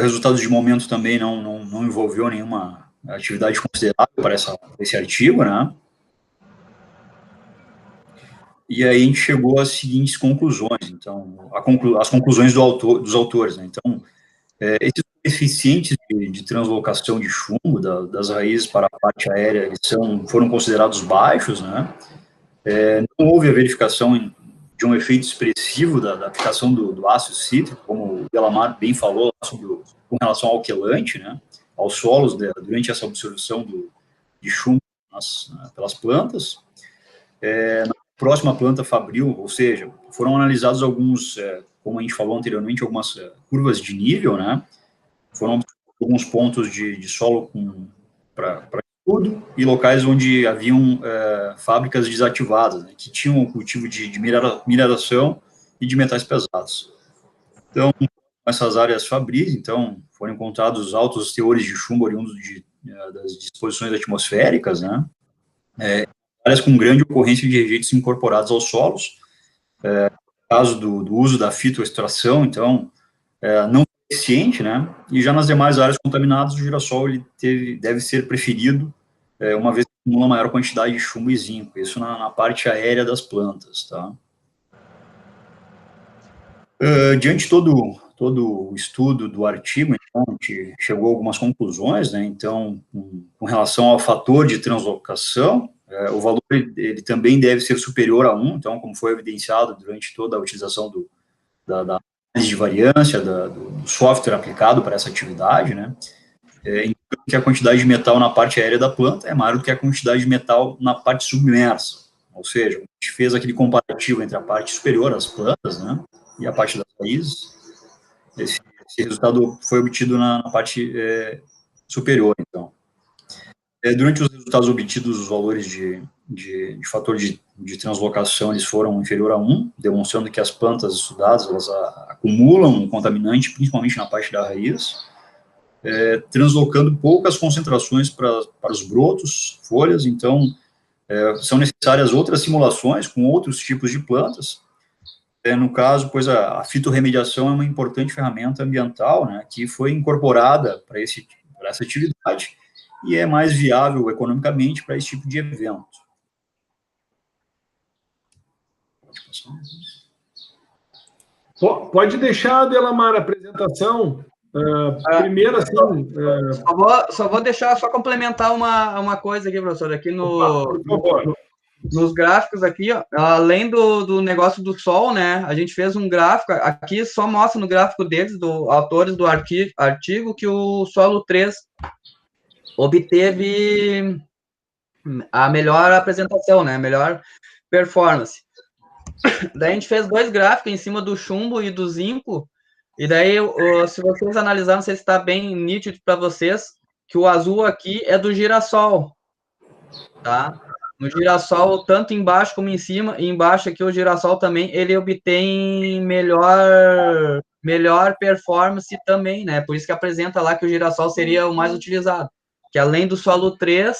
Resultados de momento também não envolveu nenhuma atividade considerável para esse artigo, né. E aí a gente chegou às seguintes conclusões, então, as conclusões dos autores, né. Então, esses coeficientes de translocação de chumbo das raízes para a parte aérea, eles foram considerados baixos, né? Não houve a verificação de um efeito expressivo da aplicação do ácido cítrico, como o Delamar bem falou, com relação ao quelante, né? Aos solos durante essa absorção de chumbo pelas plantas. Na próxima planta fabril, ou seja, foram analisados alguns, como a gente falou anteriormente, algumas curvas de nível, né? Foram alguns pontos de solo para estudo e locais onde haviam fábricas desativadas, né, que tinham o cultivo de mineração e de metais pesados. Então, nessas áreas fabris, então, foram encontrados altos teores de chumbo oriundos das disposições atmosféricas, né, áreas com grande ocorrência de rejeitos incorporados aos solos. No caso do uso da fitoextração, então, não eficiente, né? E já nas demais áreas contaminadas, o girassol deve ser preferido, uma vez que acumula maior quantidade de chumbo e zinco. Isso na parte aérea das plantas, tá? Diante de todo o estudo do artigo, então, a gente chegou a algumas conclusões, né? Então, com relação ao fator de translocação, o valor ele também deve ser superior a 1, então, como foi evidenciado durante toda a utilização da de variância do software aplicado para essa atividade, né, que a quantidade de metal na parte aérea da planta é maior do que a quantidade de metal na parte submersa, ou seja, a gente fez aquele comparativo entre a parte superior das plantas, né, e a parte das raízes. Esse resultado foi obtido na parte superior, então. Durante os resultados obtidos, os valores de fator de translocação eles foram inferior a 1, demonstrando que as plantas estudadas elas acumulam um contaminante, principalmente na parte da raiz, translocando poucas concentrações para os brotos, folhas. Então, são necessárias outras simulações com outros tipos de plantas. No caso, pois a fitorremediação é uma importante ferramenta ambiental, né, que foi incorporada para essa atividade, e é mais viável economicamente para esse tipo de evento. Pode deixar, Delamar, a apresentação. Primeiro, assim... Só vou deixar, só complementar uma coisa aqui, professor, aqui por favor. Nos gráficos aqui, ó, além do negócio do sol, né, a gente fez um gráfico, aqui só mostra no gráfico deles, autores do artigo, que o solo 3 obteve a melhor apresentação, né, a melhor performance. Daí a gente fez 2 gráficos em cima do chumbo e do zinco, e daí, se vocês analisarem, não sei se está bem nítido para vocês, que o azul aqui é do girassol, tá? No girassol, tanto embaixo como em cima, e embaixo aqui o girassol também, ele obtém melhor performance também, né? Por isso que apresenta lá que o girassol seria o mais utilizado. Que além do solo 3,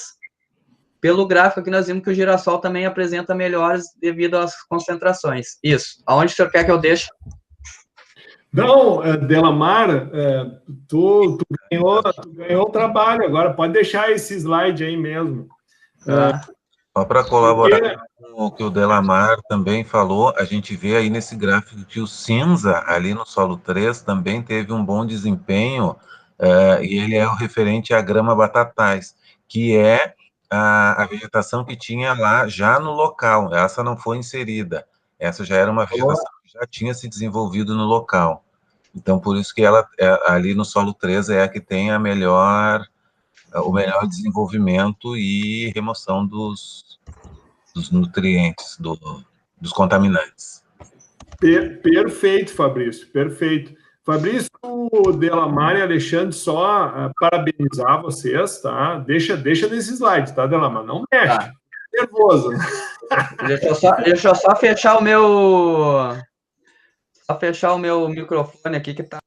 pelo gráfico aqui nós vimos que o girassol também apresenta melhores devido às concentrações. Isso. Aonde o senhor quer que eu deixe? Não, Delamar, tu ganhou o trabalho agora. Pode deixar esse slide aí mesmo. Só para colaborar com o que o Delamar também falou, a gente vê aí nesse gráfico que o cinza, ali no solo 3, também teve um bom desempenho, e ele é o referente à grama batatais, que é a vegetação que tinha lá já no local. Essa não foi inserida. Essa já era uma vegetação que já tinha se desenvolvido no local. Então, por isso que ela, ali no solo 3, é a que tem o melhor desenvolvimento e remoção dos nutrientes, dos contaminantes. Perfeito, Fabrício, perfeito. Fabrício, Delamar e Alexandre, só parabenizar vocês, tá? Deixa nesse slide, tá, Delamar? Não mexe. Tá. Nervoso. Deixa eu só fechar o meu... Só fechar o meu microfone aqui que tá...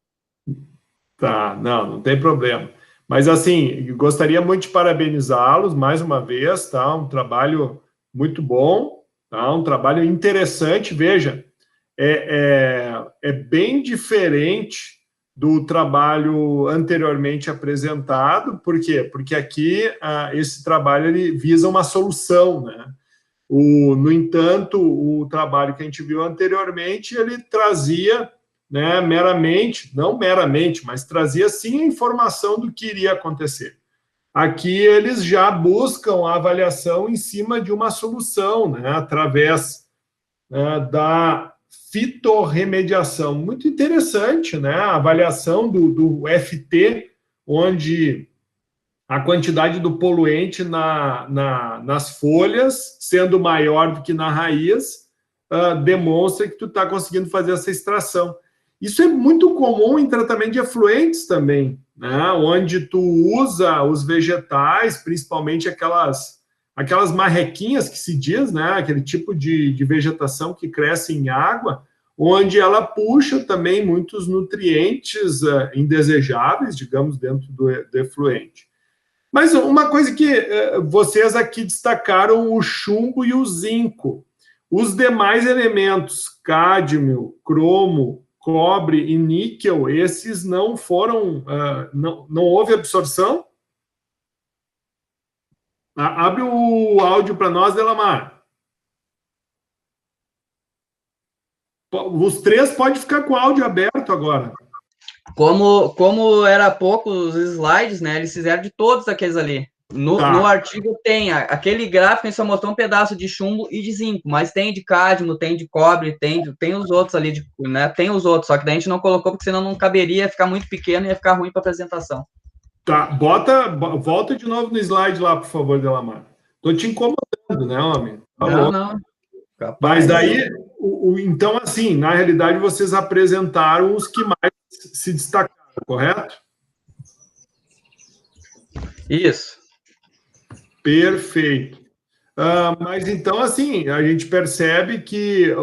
Tá, não tem problema. Mas, assim, gostaria muito de parabenizá-los mais uma vez, tá? Um trabalho muito bom, tá? Um trabalho interessante. Veja, é bem diferente do trabalho anteriormente apresentado. Por quê? Porque aqui esse trabalho ele visa uma solução, né? No entanto, o trabalho que a gente viu anteriormente, ele trazia, né, não meramente, mas trazia sim a informação do que iria acontecer. Aqui eles já buscam a avaliação em cima de uma solução, né, através da fitorremediação. Muito interessante, né, a avaliação do FT, onde a quantidade do poluente nas folhas, sendo maior do que na raiz, demonstra que tu está conseguindo fazer essa extração. Isso é muito comum em tratamento de efluentes também, né? Onde tu usa os vegetais, principalmente aquelas marrequinhas que se diz, né? Aquele tipo de vegetação que cresce em água, onde ela puxa também muitos nutrientes indesejáveis, digamos, dentro do efluente. Mas uma coisa que vocês aqui destacaram, o chumbo e o zinco. Os demais elementos, cádmio, cromo, cobre e níquel, esses não foram, não houve absorção? Abre o áudio para nós, Delamar. Os três podem ficar com o áudio aberto agora. Como era pouco os slides, né? Eles fizeram de todos aqueles ali. No artigo tem aquele gráfico, só mostrou um pedaço de chumbo e de zinco, mas tem de cádmio, tem de cobre, tem os outros ali, né? Tem os outros, só que daí a gente não colocou porque senão não caberia, ia ficar muito pequeno e ia ficar ruim para apresentação. Tá, volta de novo no slide lá, por favor, Delamar. Tô te incomodando, né, homem? Tá bom. Não. Capaz. Mas daí, então, assim, na realidade, vocês apresentaram os que mais se destacaram, correto? Isso. Perfeito. Mas então, assim, a gente percebe que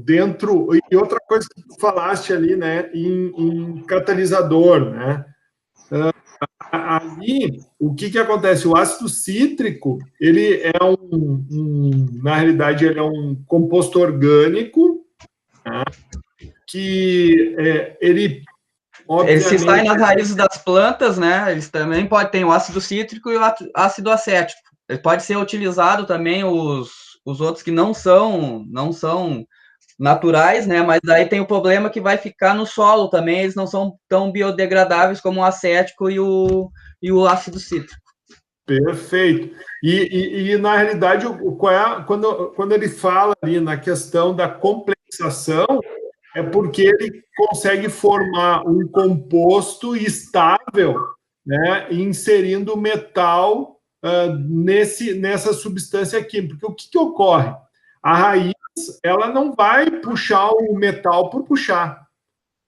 dentro... E outra coisa que tu falaste ali, né, em catalisador, né? Ali, o que acontece? O ácido cítrico, ele é na realidade, ele é um composto orgânico, né, que ele... Ele se sai nas raízes das plantas, né? Eles também podem ter o ácido cítrico e o ácido acético. Ele pode ser utilizado também os outros que não são naturais, né? Mas daí tem o problema que vai ficar no solo também. Eles não são tão biodegradáveis como o acético e o ácido cítrico. Perfeito. E na realidade, quando ele fala ali na questão da complexação, é porque ele consegue formar um composto estável, né, inserindo metal nessa substância química. Porque o que ocorre? A raiz, ela não vai puxar o metal por puxar.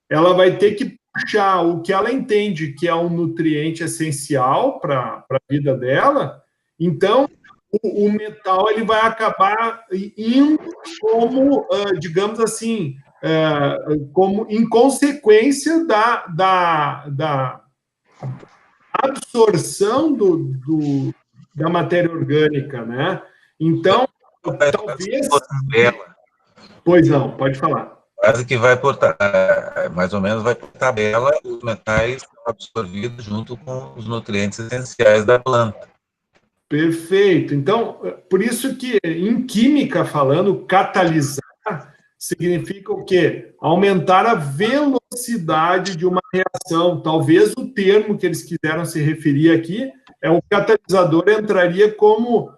Ela vai ter que puxar o que ela entende que é um nutriente essencial para a vida dela. Então, o metal ele vai acabar indo como, digamos assim, como em consequência da absorção da matéria orgânica, né? Então, talvez... Pois não, pode falar. Quase que vai por, mais ou menos, vai por tabela, os metais são absorvidos junto com os nutrientes essenciais da planta. Perfeito. Então, por isso que, em química falando, catalisar significa o quê? Aumentar a velocidade de uma reação. Talvez o termo que eles quiseram se referir aqui o catalisador entraria como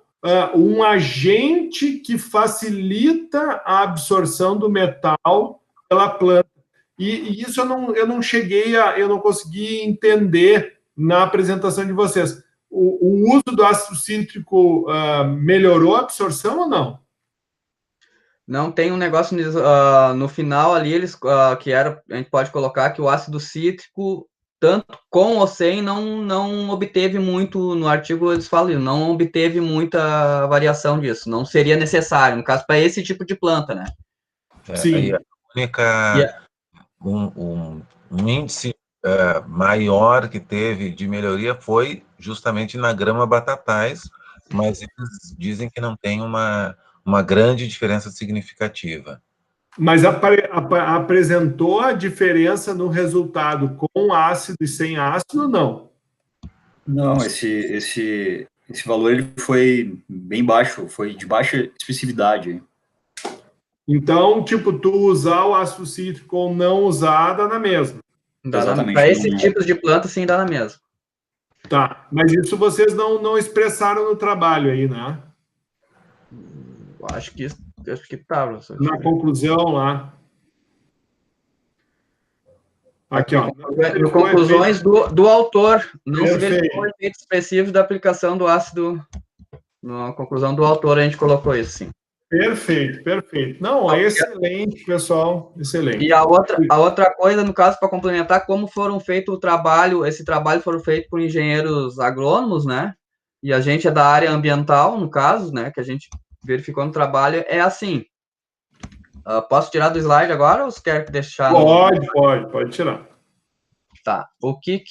um agente que facilita a absorção do metal pela planta. E isso eu não consegui entender na apresentação de vocês. O uso do ácido cítrico melhorou a absorção ou não? Não, tem um negócio no final ali, a gente pode colocar que o ácido cítrico, tanto com ou sem, não obteve muito, no artigo eles falam, não obteve muita variação disso, não seria necessário, no caso, para esse tipo de planta, né? Sim. A única, um índice maior que teve de melhoria foi justamente na grama batatais, mas eles dizem que não tem uma grande diferença significativa. Mas apresentou a diferença no resultado com ácido e sem ácido, não? Não, esse valor ele foi bem baixo, foi de baixa especificidade. Então, tipo, tu usar o ácido cítrico ou não usar, dá na mesma. Exatamente. Para esse tipo de planta, sim, dá na mesma. Tá, mas isso vocês não expressaram no trabalho aí, né? Acho que tá, professor. Na conclusão lá. Aqui, ó. No conclusões do autor, não se verificou efeito expressivo da aplicação do ácido. Na conclusão do autor, a gente colocou isso, sim. Perfeito, perfeito. Não, é excelente, pessoal, excelente. E a outra coisa, no caso, para complementar, como foram feito esse trabalho foram feito por engenheiros agrônomos, né? E a gente é da área ambiental, no caso, né? Que a gente verificou no trabalho, é assim. Posso tirar do slide agora ou você quer deixar? Pode tirar. Tá. O que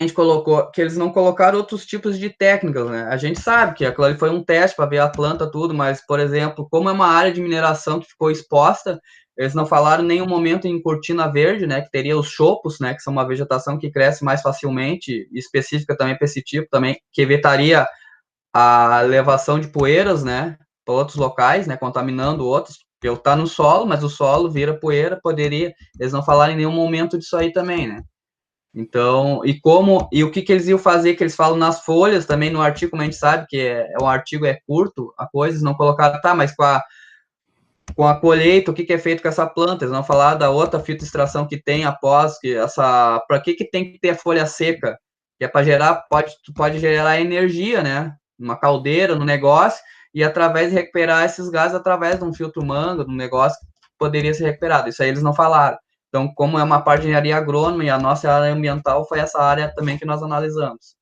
a gente colocou? Que eles não colocaram outros tipos de técnicas, né? A gente sabe que aquilo ali foi um teste para ver a planta, tudo, mas, por exemplo, como é uma área de mineração que ficou exposta, eles não falaram em nenhum momento em cortina verde, né? Que teria os chopos, né? Que são uma vegetação que cresce mais facilmente, específica também para esse tipo, também, que evitaria a elevação de poeiras, né? Para outros locais, né? Contaminando outros, porque está no solo, mas o solo vira poeira, eles não falaram em nenhum momento disso aí também, né? Então, e o que eles iam fazer, que eles falam nas folhas, também no artigo, como a gente sabe que um artigo curto, a coisa, eles não colocaram, tá, mas com a colheita, o que é feito com essa planta, eles não falaram da outra fitoextração que tem após, para que tem que ter a folha seca? Que é para gerar, pode gerar energia, né? Uma caldeira no negócio, e através de recuperar esses gases através de um filtro manga, de um negócio que poderia ser recuperado. Isso aí eles não falaram. Então, como é uma parte de engenharia agrônoma e a nossa área ambiental foi essa área também que nós analisamos.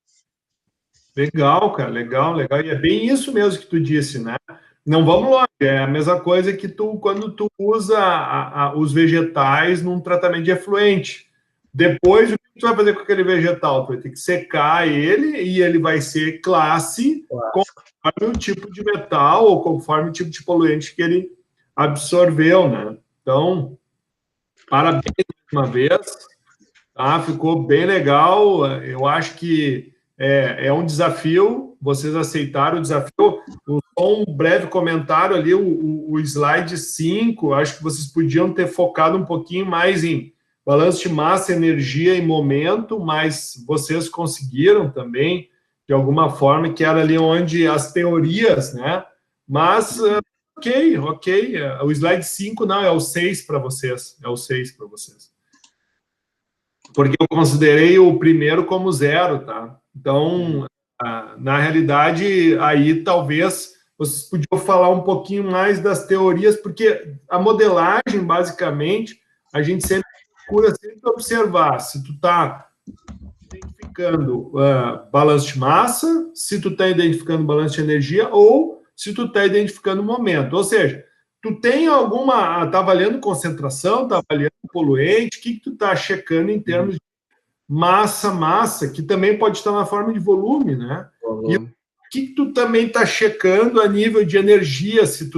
Legal, cara, legal. E é bem isso mesmo que tu disse, né? Não vamos longe, é a mesma coisa que quando tu usa os vegetais num tratamento de efluente. Depois, o que tu vai fazer com aquele vegetal? Tu vai ter que secar ele e ele vai ser classe conforme o tipo de metal ou conforme o tipo de poluente que ele absorveu, né? Então, parabéns mais uma vez, tá? Ficou bem legal. Eu acho que é um desafio, vocês aceitaram o desafio. Só um breve comentário ali, o slide 5, acho que vocês podiam ter focado um pouquinho mais em balanço de massa, energia e momento, mas vocês conseguiram também, de alguma forma, que era ali onde as teorias, né? Mas, ok. O slide 5 não, é o 6 para vocês. Porque eu considerei o primeiro como 0, tá? Então, na realidade, aí talvez vocês podiam falar um pouquinho mais das teorias, porque a modelagem, basicamente, a gente sempre procura observar se tu está identificando balanço de massa, se tu está identificando balanço de energia ou se tu está identificando momento. Ou seja, tu tem está avaliando concentração, está avaliando poluente, o que tu está checando em termos de massa, que também pode estar na forma de volume, né? E o que tu também está checando a nível de energia, se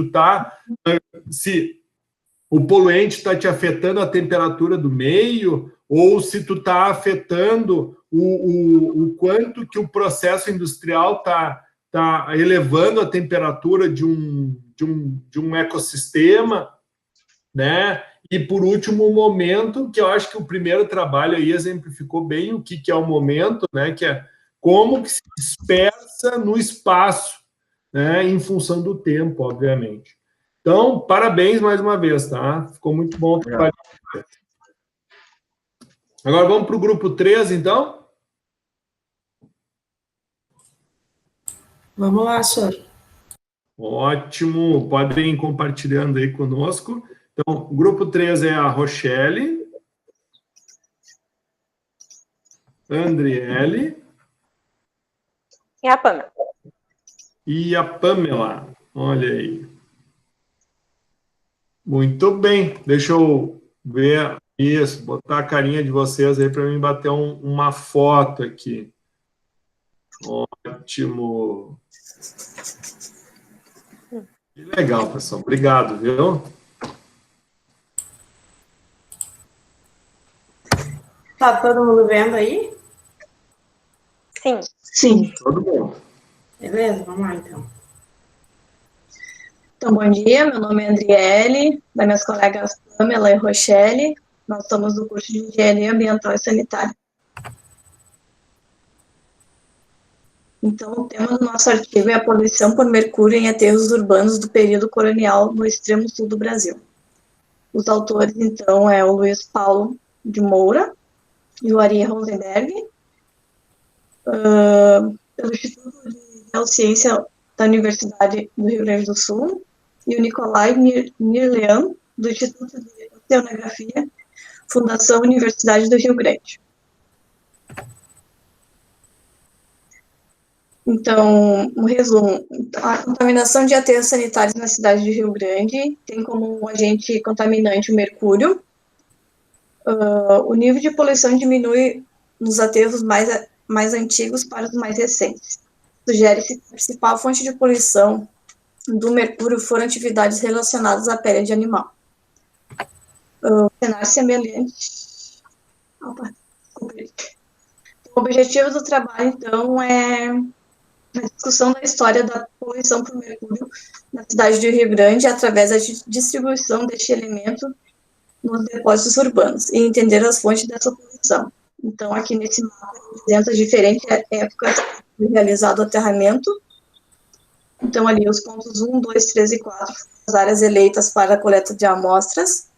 o poluente está te afetando a temperatura do meio, ou se tu está afetando o quanto que o processo industrial está elevando a temperatura de um ecossistema, né? E, por último, o momento, que eu acho que o primeiro trabalho aí exemplificou bem o que é o momento, né? Que é como que se dispersa no espaço, né? Em função do tempo, obviamente. Então, parabéns mais uma vez, tá? Ficou muito bom o trabalho. Agora vamos para o grupo 3, então? Vamos lá, senhor. Ótimo, podem ir compartilhando aí conosco. Então, o grupo 3 é a Rochelle, Andriele E a Pamela. e a Pamela. Olha aí. Muito bem. Deixa eu ver isso, botar a carinha de vocês aí para mim bater uma foto aqui. Ótimo. Que legal, pessoal. Obrigado, viu? Tá todo mundo vendo aí? Sim. Sim. Todo mundo. Beleza? Vamos lá, então. Então, bom dia, meu nome é Andriele, das minhas colegas Pamela e Rochelle, nós somos do curso de Engenharia Ambiental e Sanitária. Então, o tema do nosso artigo é a poluição por mercúrio em aterros urbanos do período colonial no extremo sul do Brasil. Os autores, então, é o Luiz Paulo de Moura e o Ari Rosenberg, pelo Instituto de Geociência da Universidade do Rio Grande do Sul, e o Nicolai Nirlean, do Instituto de Oceanografia, Fundação Universidade do Rio Grande. Então, um resumo, a contaminação de aterros sanitários na cidade de Rio Grande tem como agente contaminante o mercúrio. O nível de poluição diminui nos aterros mais antigos para os mais recentes. Sugere-se que a principal fonte de poluição do mercúrio foram atividades relacionadas à pele de animal. O cenário semelhante. O objetivo do trabalho, então, é a discussão da história da poluição por mercúrio na cidade de Rio Grande através da distribuição deste elemento nos depósitos urbanos e entender as fontes dessa poluição. Então, aqui nesse mapa, apresenta diferentes épocas de realizado o aterramento. Então, ali os pontos 1, 2, 3 e 4, as áreas eleitas para a coleta de amostras.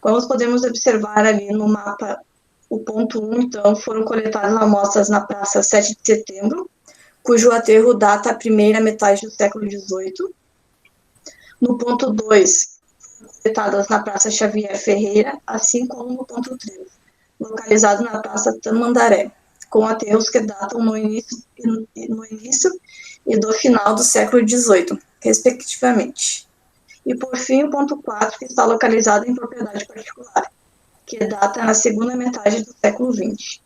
Como podemos observar ali no mapa, o ponto 1, então, foram coletadas amostras na Praça 7 de Setembro, cujo aterro data a primeira metade do século XVIII. No ponto 2, coletadas na Praça Xavier Ferreira, assim como no ponto 3, localizado na Praça Tamandaré, com aterros que datam no início e do final do século XVIII, respectivamente. E, por fim, o ponto 4, que está localizado em propriedade particular, que data na segunda metade do século XX.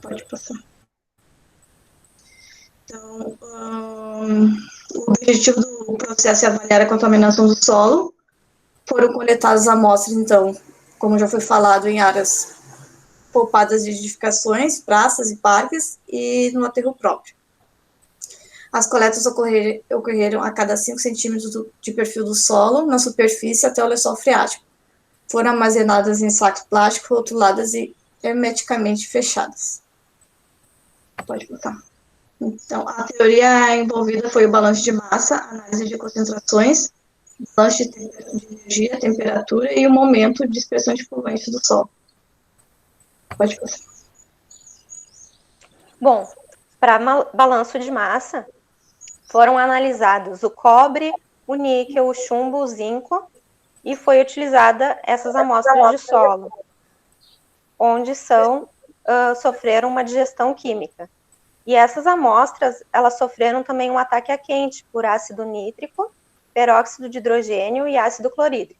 Pode passar. Então, o objetivo do processo é avaliar a contaminação do solo. Foram coletadas amostras, então, como já foi falado, em áreas poupadas de edificações, praças e parques, e no aterro próprio. As coletas ocorreram a cada 5 centímetros de perfil do solo, na superfície até o lençol freático. Foram armazenadas em sacos plásticos, rotuladas e hermeticamente fechadas. Pode botar. Então, a teoria envolvida foi o balanço de massa, análise de concentrações, balanço de energia, temperatura e o momento de dispersão de poluentes do solo. Pode passar. Bom, para balanço de massa, foram analisados o cobre, o níquel, o chumbo, o zinco, e foi utilizada essas amostras de solo, onde sofreram uma digestão química. E essas amostras, elas sofreram também um ataque a quente por ácido nítrico, peróxido de hidrogênio e ácido clorídrico.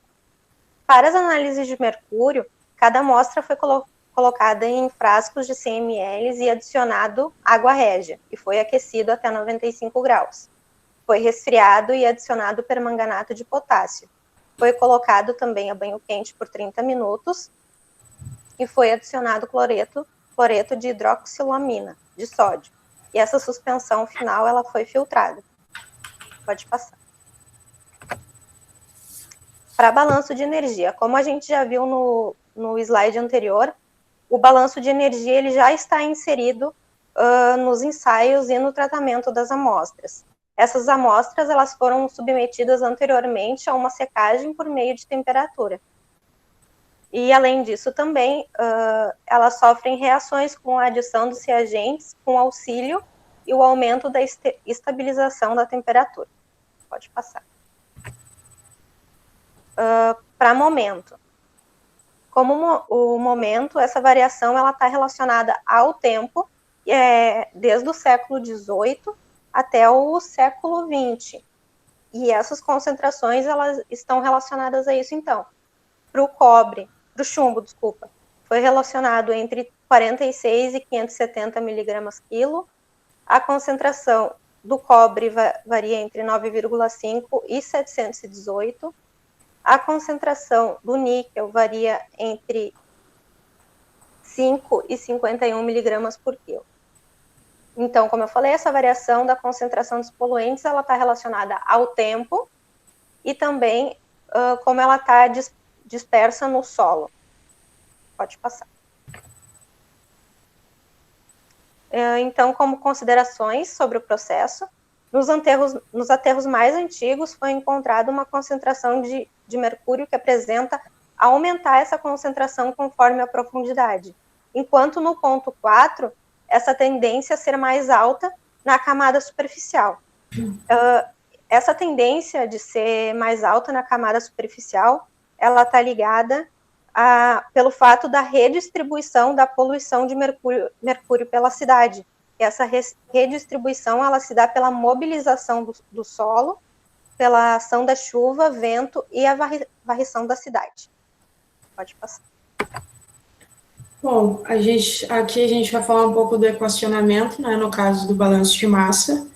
Para as análises de mercúrio, cada amostra foi colocada em frascos de 100 ml e adicionado água régia, e foi aquecido até 95 graus. Foi resfriado e adicionado permanganato de potássio. Foi colocado também a banho quente por 30 minutos e foi adicionado cloreto de hidroxilamina, de sódio. E essa suspensão final, ela foi filtrada. Pode passar. Para balanço de energia, como a gente já viu no slide anterior, o balanço de energia ele já está inserido nos ensaios e no tratamento das amostras. essas amostras elas foram submetidas anteriormente a uma secagem por meio de temperatura. E, além disso, também, elas sofrem reações com a adição dos reagentes, com auxílio e o aumento da estabilização da temperatura. Pode passar. Para momento. Como o momento, essa variação está relacionada ao tempo, desde o século XVIII até o século XX. E essas concentrações elas estão relacionadas a isso, então. Para o chumbo, desculpa, foi relacionado entre 46 e 570 miligramas quilo. A concentração do cobre varia entre 9,5 e 718. A concentração do níquel varia entre 5 e 51 miligramas por quilo. Então, como eu falei, essa variação da concentração dos poluentes, ela está relacionada ao tempo e também como ela está dispersa no solo. Pode passar. Então, como considerações sobre o processo, nos aterros mais antigos foi encontrada uma concentração de mercúrio que apresenta aumentar essa concentração conforme a profundidade, enquanto no ponto 4, essa tendência a ser mais alta na camada superficial. Essa tendência de ser mais alta na camada superficial, ela está ligada pelo fato da redistribuição da poluição de mercúrio pela cidade. Essa redistribuição ela se dá pela mobilização do solo, pela ação da chuva, vento e a varrição da cidade. Pode passar. Bom, aqui a gente vai falar um pouco do equacionamento, né, no caso do balanço de massa.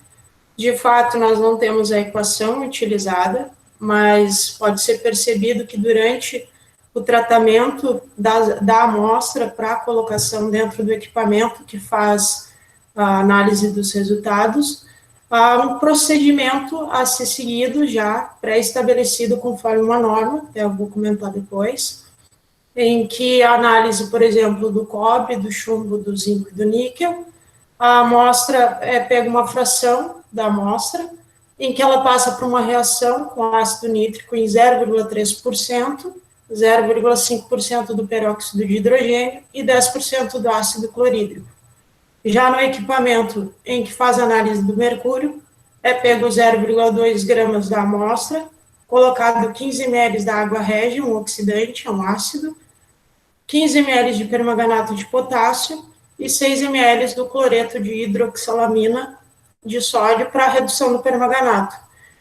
De fato, nós não temos a equação utilizada, mas pode ser percebido que durante o tratamento da amostra para a colocação dentro do equipamento que faz a análise dos resultados, há um procedimento a ser seguido já pré-estabelecido conforme uma norma, até eu vou comentar depois, em que a análise, por exemplo, do cobre, do chumbo, do zinco e do níquel, a amostra pega uma fração da amostra, em que ela passa por uma reação com ácido nítrico em 0,3%, 0,5% do peróxido de hidrogênio e 10% do ácido clorídrico. Já no equipamento em que faz a análise do mercúrio, pego 0,2 gramas da amostra, colocado 15 ml da água régia, um oxidante, um ácido, 15 ml de permanganato de potássio e 6 ml do cloreto de hidroxilamina de sódio para a redução do permanganato.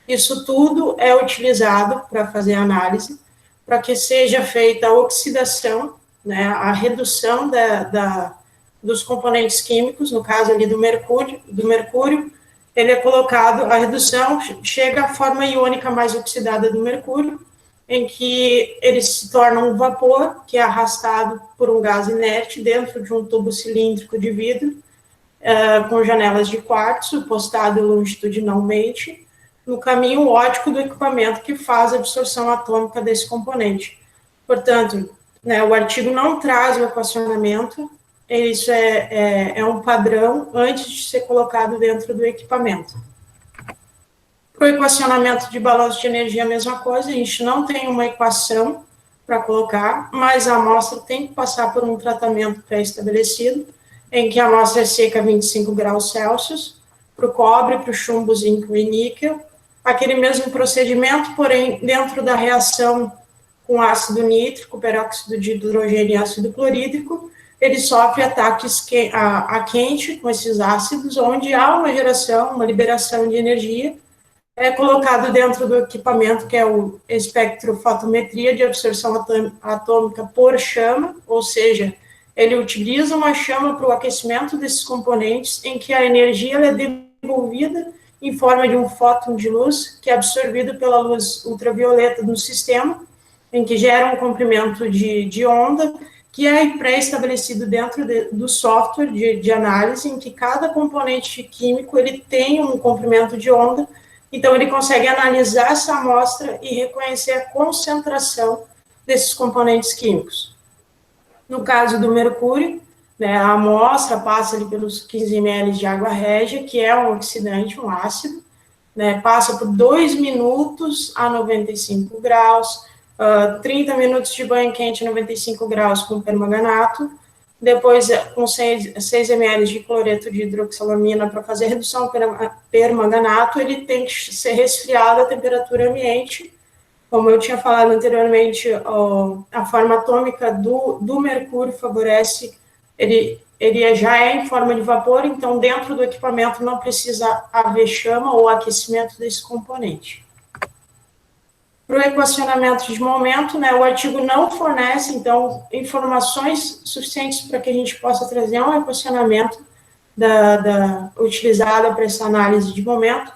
Isso tudo é utilizado para fazer a análise, para que seja feita a oxidação, né, a redução dos componentes químicos, no caso ali do mercúrio, ele é colocado, a redução chega à forma iônica mais oxidada do mercúrio, em que ele se torna um vapor, que é arrastado por um gás inerte dentro de um tubo cilíndrico de vidro, com janelas de quartzo, postado longitudinalmente, no caminho óptico do equipamento que faz a absorção atômica desse componente. Portanto, né, o artigo não traz o equacionamento, isso é um padrão antes de ser colocado dentro do equipamento. Para o equacionamento de balanço de energia, a mesma coisa, a gente não tem uma equação para colocar, mas a amostra tem que passar por um tratamento pré-estabelecido, em que a amostra é seca a 25 graus Celsius, para o cobre, para o chumbo, zinco e níquel, aquele mesmo procedimento, porém, dentro da reação com ácido nítrico, peróxido de hidrogênio e ácido clorídrico, ele sofre ataques a quente com esses ácidos, onde há uma geração, uma liberação de energia, colocado dentro do equipamento, que é o espectrofotometria de absorção atômica por chama, ou seja, ele utiliza uma chama para o aquecimento desses componentes, em que a energia é devolvida em forma de um fóton de luz, que é absorvido pela luz ultravioleta no sistema, em que gera um comprimento de onda, que é pré-estabelecido dentro do software de análise, em que cada componente químico ele tem um comprimento de onda, então ele consegue analisar essa amostra e reconhecer a concentração desses componentes químicos. No caso do mercúrio, né, a amostra passa ali pelos 15 ml de água régia, que é um oxidante, um ácido, né, passa por 2 minutos a 95 graus, 30 minutos de banho quente a 95 graus com permanganato, depois com 6 ml de cloreto de hidroxilamina para fazer redução do permanganato, ele tem que ser resfriado à temperatura ambiente. Como eu tinha falado anteriormente, a forma atômica do mercúrio favorece, ele já é em forma de vapor, então dentro do equipamento não precisa haver chama ou aquecimento desse componente. Para o equacionamento de momento, né, o artigo não fornece, então, informações suficientes para que a gente possa trazer um equacionamento utilizado para essa análise de momento,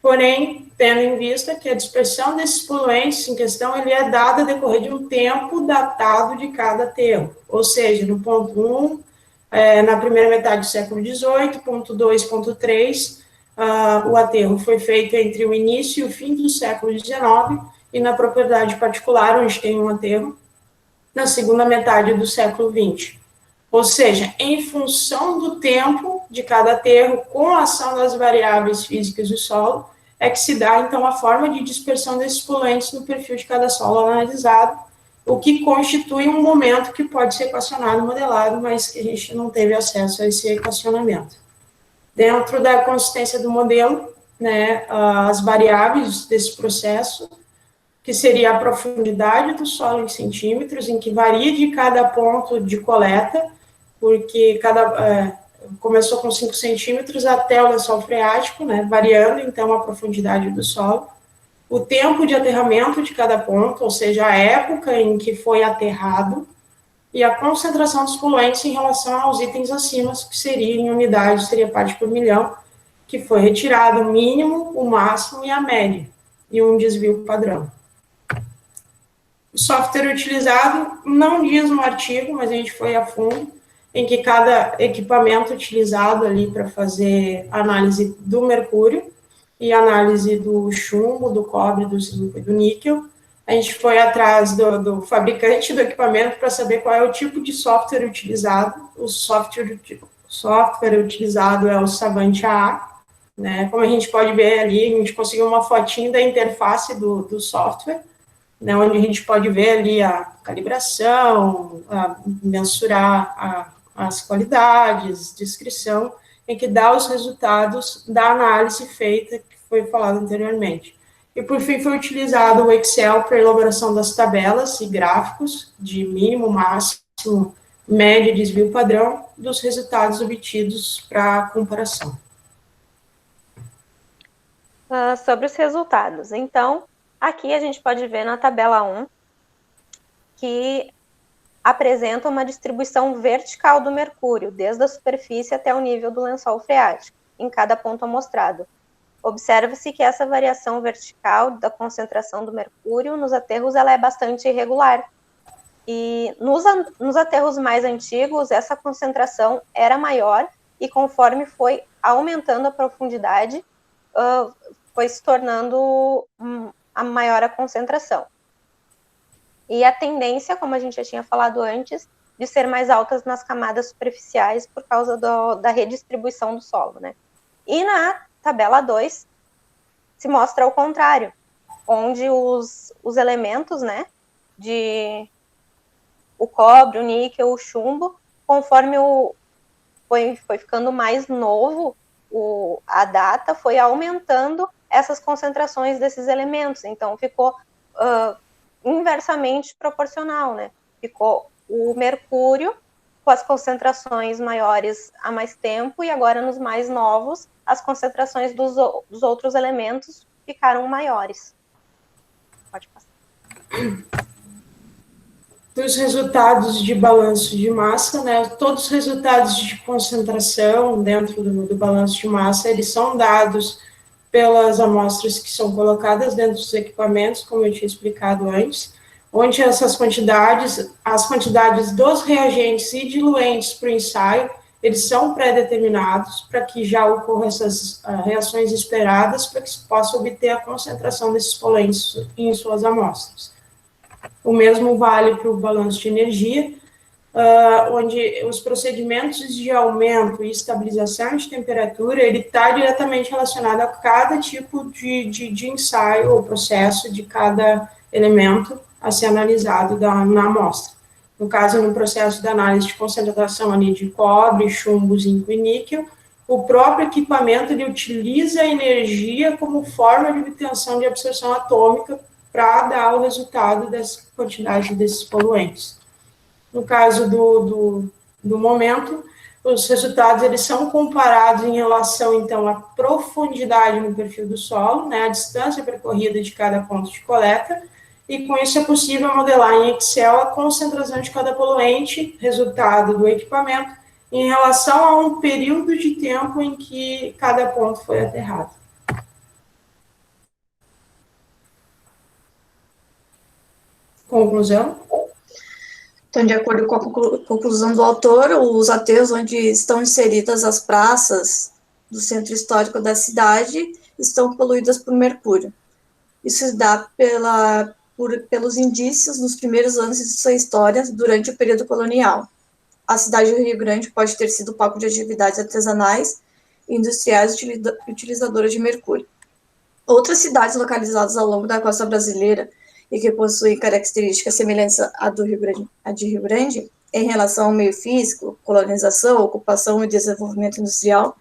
porém, tendo em vista que a dispersão desses poluentes em questão, ele é dada a decorrer de um tempo datado de cada aterro, ou seja, no ponto 1, na primeira metade do século XVIII, ponto 2, ponto 3, o aterro foi feito entre o início e o fim do século XIX, e na propriedade particular, onde tem um aterro, na segunda metade do século XX. Ou seja, em função do tempo de cada aterro, com a ação das variáveis físicas do solo, é que se dá, então, a forma de dispersão desses poluentes no perfil de cada solo analisado, o que constitui um momento que pode ser equacionado, modelado, mas que a gente não teve acesso a esse equacionamento. Dentro da consistência do modelo, né, as variáveis desse processo, que seria a profundidade do solo em centímetros, em que varia de cada ponto de coleta, porque começou com 5 centímetros até o lençol freático, né, variando, então, a profundidade do solo. O tempo de aterramento de cada ponto, ou seja, a época em que foi aterrado, e a concentração dos poluentes em relação aos itens acima, que seria em unidade, seria parte por milhão, que foi retirado o mínimo, o máximo e a média, e um desvio padrão. O software utilizado não diz no artigo, mas a gente foi a fundo, em que cada equipamento utilizado ali para fazer análise do mercúrio e análise do chumbo, do cobre, do zinco e do níquel, a gente foi atrás do fabricante do equipamento para saber qual é o tipo de software utilizado. O software utilizado é o Savant A, né? Como a gente pode ver ali, a gente conseguiu uma fotinha da interface do software, né, onde a gente pode ver ali a calibração, mensurar as qualidades, descrição, em que dá os resultados da análise feita, que foi falado anteriormente. E, por fim, foi utilizado o Excel para a elaboração das tabelas e gráficos de mínimo, máximo, média e desvio padrão dos resultados obtidos para comparação. Sobre os resultados. Então, aqui a gente pode ver na tabela 1 que apresenta uma distribuição vertical do mercúrio, desde a superfície até o nível do lençol freático, em cada ponto amostrado. Observa-se que essa variação vertical da concentração do mercúrio nos aterros ela é bastante irregular. E nos aterros mais antigos, essa concentração era maior e conforme foi aumentando a profundidade, foi se tornando a maior a concentração. E a tendência, como a gente já tinha falado antes, de ser mais altas nas camadas superficiais por causa da redistribuição do solo, né? E na tabela 2, se mostra o contrário, onde os elementos, né, o cobre, o níquel, o chumbo, conforme foi ficando mais novo a data, foi aumentando essas concentrações desses elementos, então ficou inversamente proporcional, né? Ficou o mercúrio com as concentrações maiores há mais tempo e agora nos mais novos as concentrações dos outros elementos ficaram maiores. Pode passar. Dos resultados de balanço de massa, né? Todos os resultados de concentração dentro do balanço de massa, eles são dados pelas amostras que são colocadas dentro dos equipamentos, como eu tinha explicado antes, onde essas quantidades, as quantidades dos reagentes e diluentes para o ensaio, eles são pré-determinados para que já ocorram essas reações esperadas para que se possa obter a concentração desses poluentes em suas amostras. O mesmo vale para o balanço de energia. onde os procedimentos de aumento e estabilização de temperatura, ele está diretamente relacionado a cada tipo de ensaio ou processo de cada elemento a ser analisado na amostra. No caso, no processo da análise de concentração ali de cobre, chumbo, zinco e níquel, o próprio equipamento ele utiliza a energia como forma de obtenção de absorção atômica para dar o resultado das quantidades desses poluentes. No caso do momento, os resultados eles são comparados em relação, então, à profundidade no perfil do solo, né, a distância percorrida de cada ponto de coleta, e com isso é possível modelar em Excel a concentração de cada poluente, resultado do equipamento, em relação a um período de tempo em que cada ponto foi aterrado. Conclusão? Então, de acordo com a conclusão do autor, os aterros onde estão inseridas as praças do centro histórico da cidade estão poluídas por mercúrio. Isso se dá pelos indícios nos primeiros anos de sua história, durante o período colonial. A cidade do Rio Grande pode ter sido palco de atividades artesanais e industriais utilizadoras de mercúrio. Outras cidades localizadas ao longo da costa brasileira e que possuem características semelhantes à de Rio Grande, em relação ao meio físico, colonização, ocupação e desenvolvimento industrial,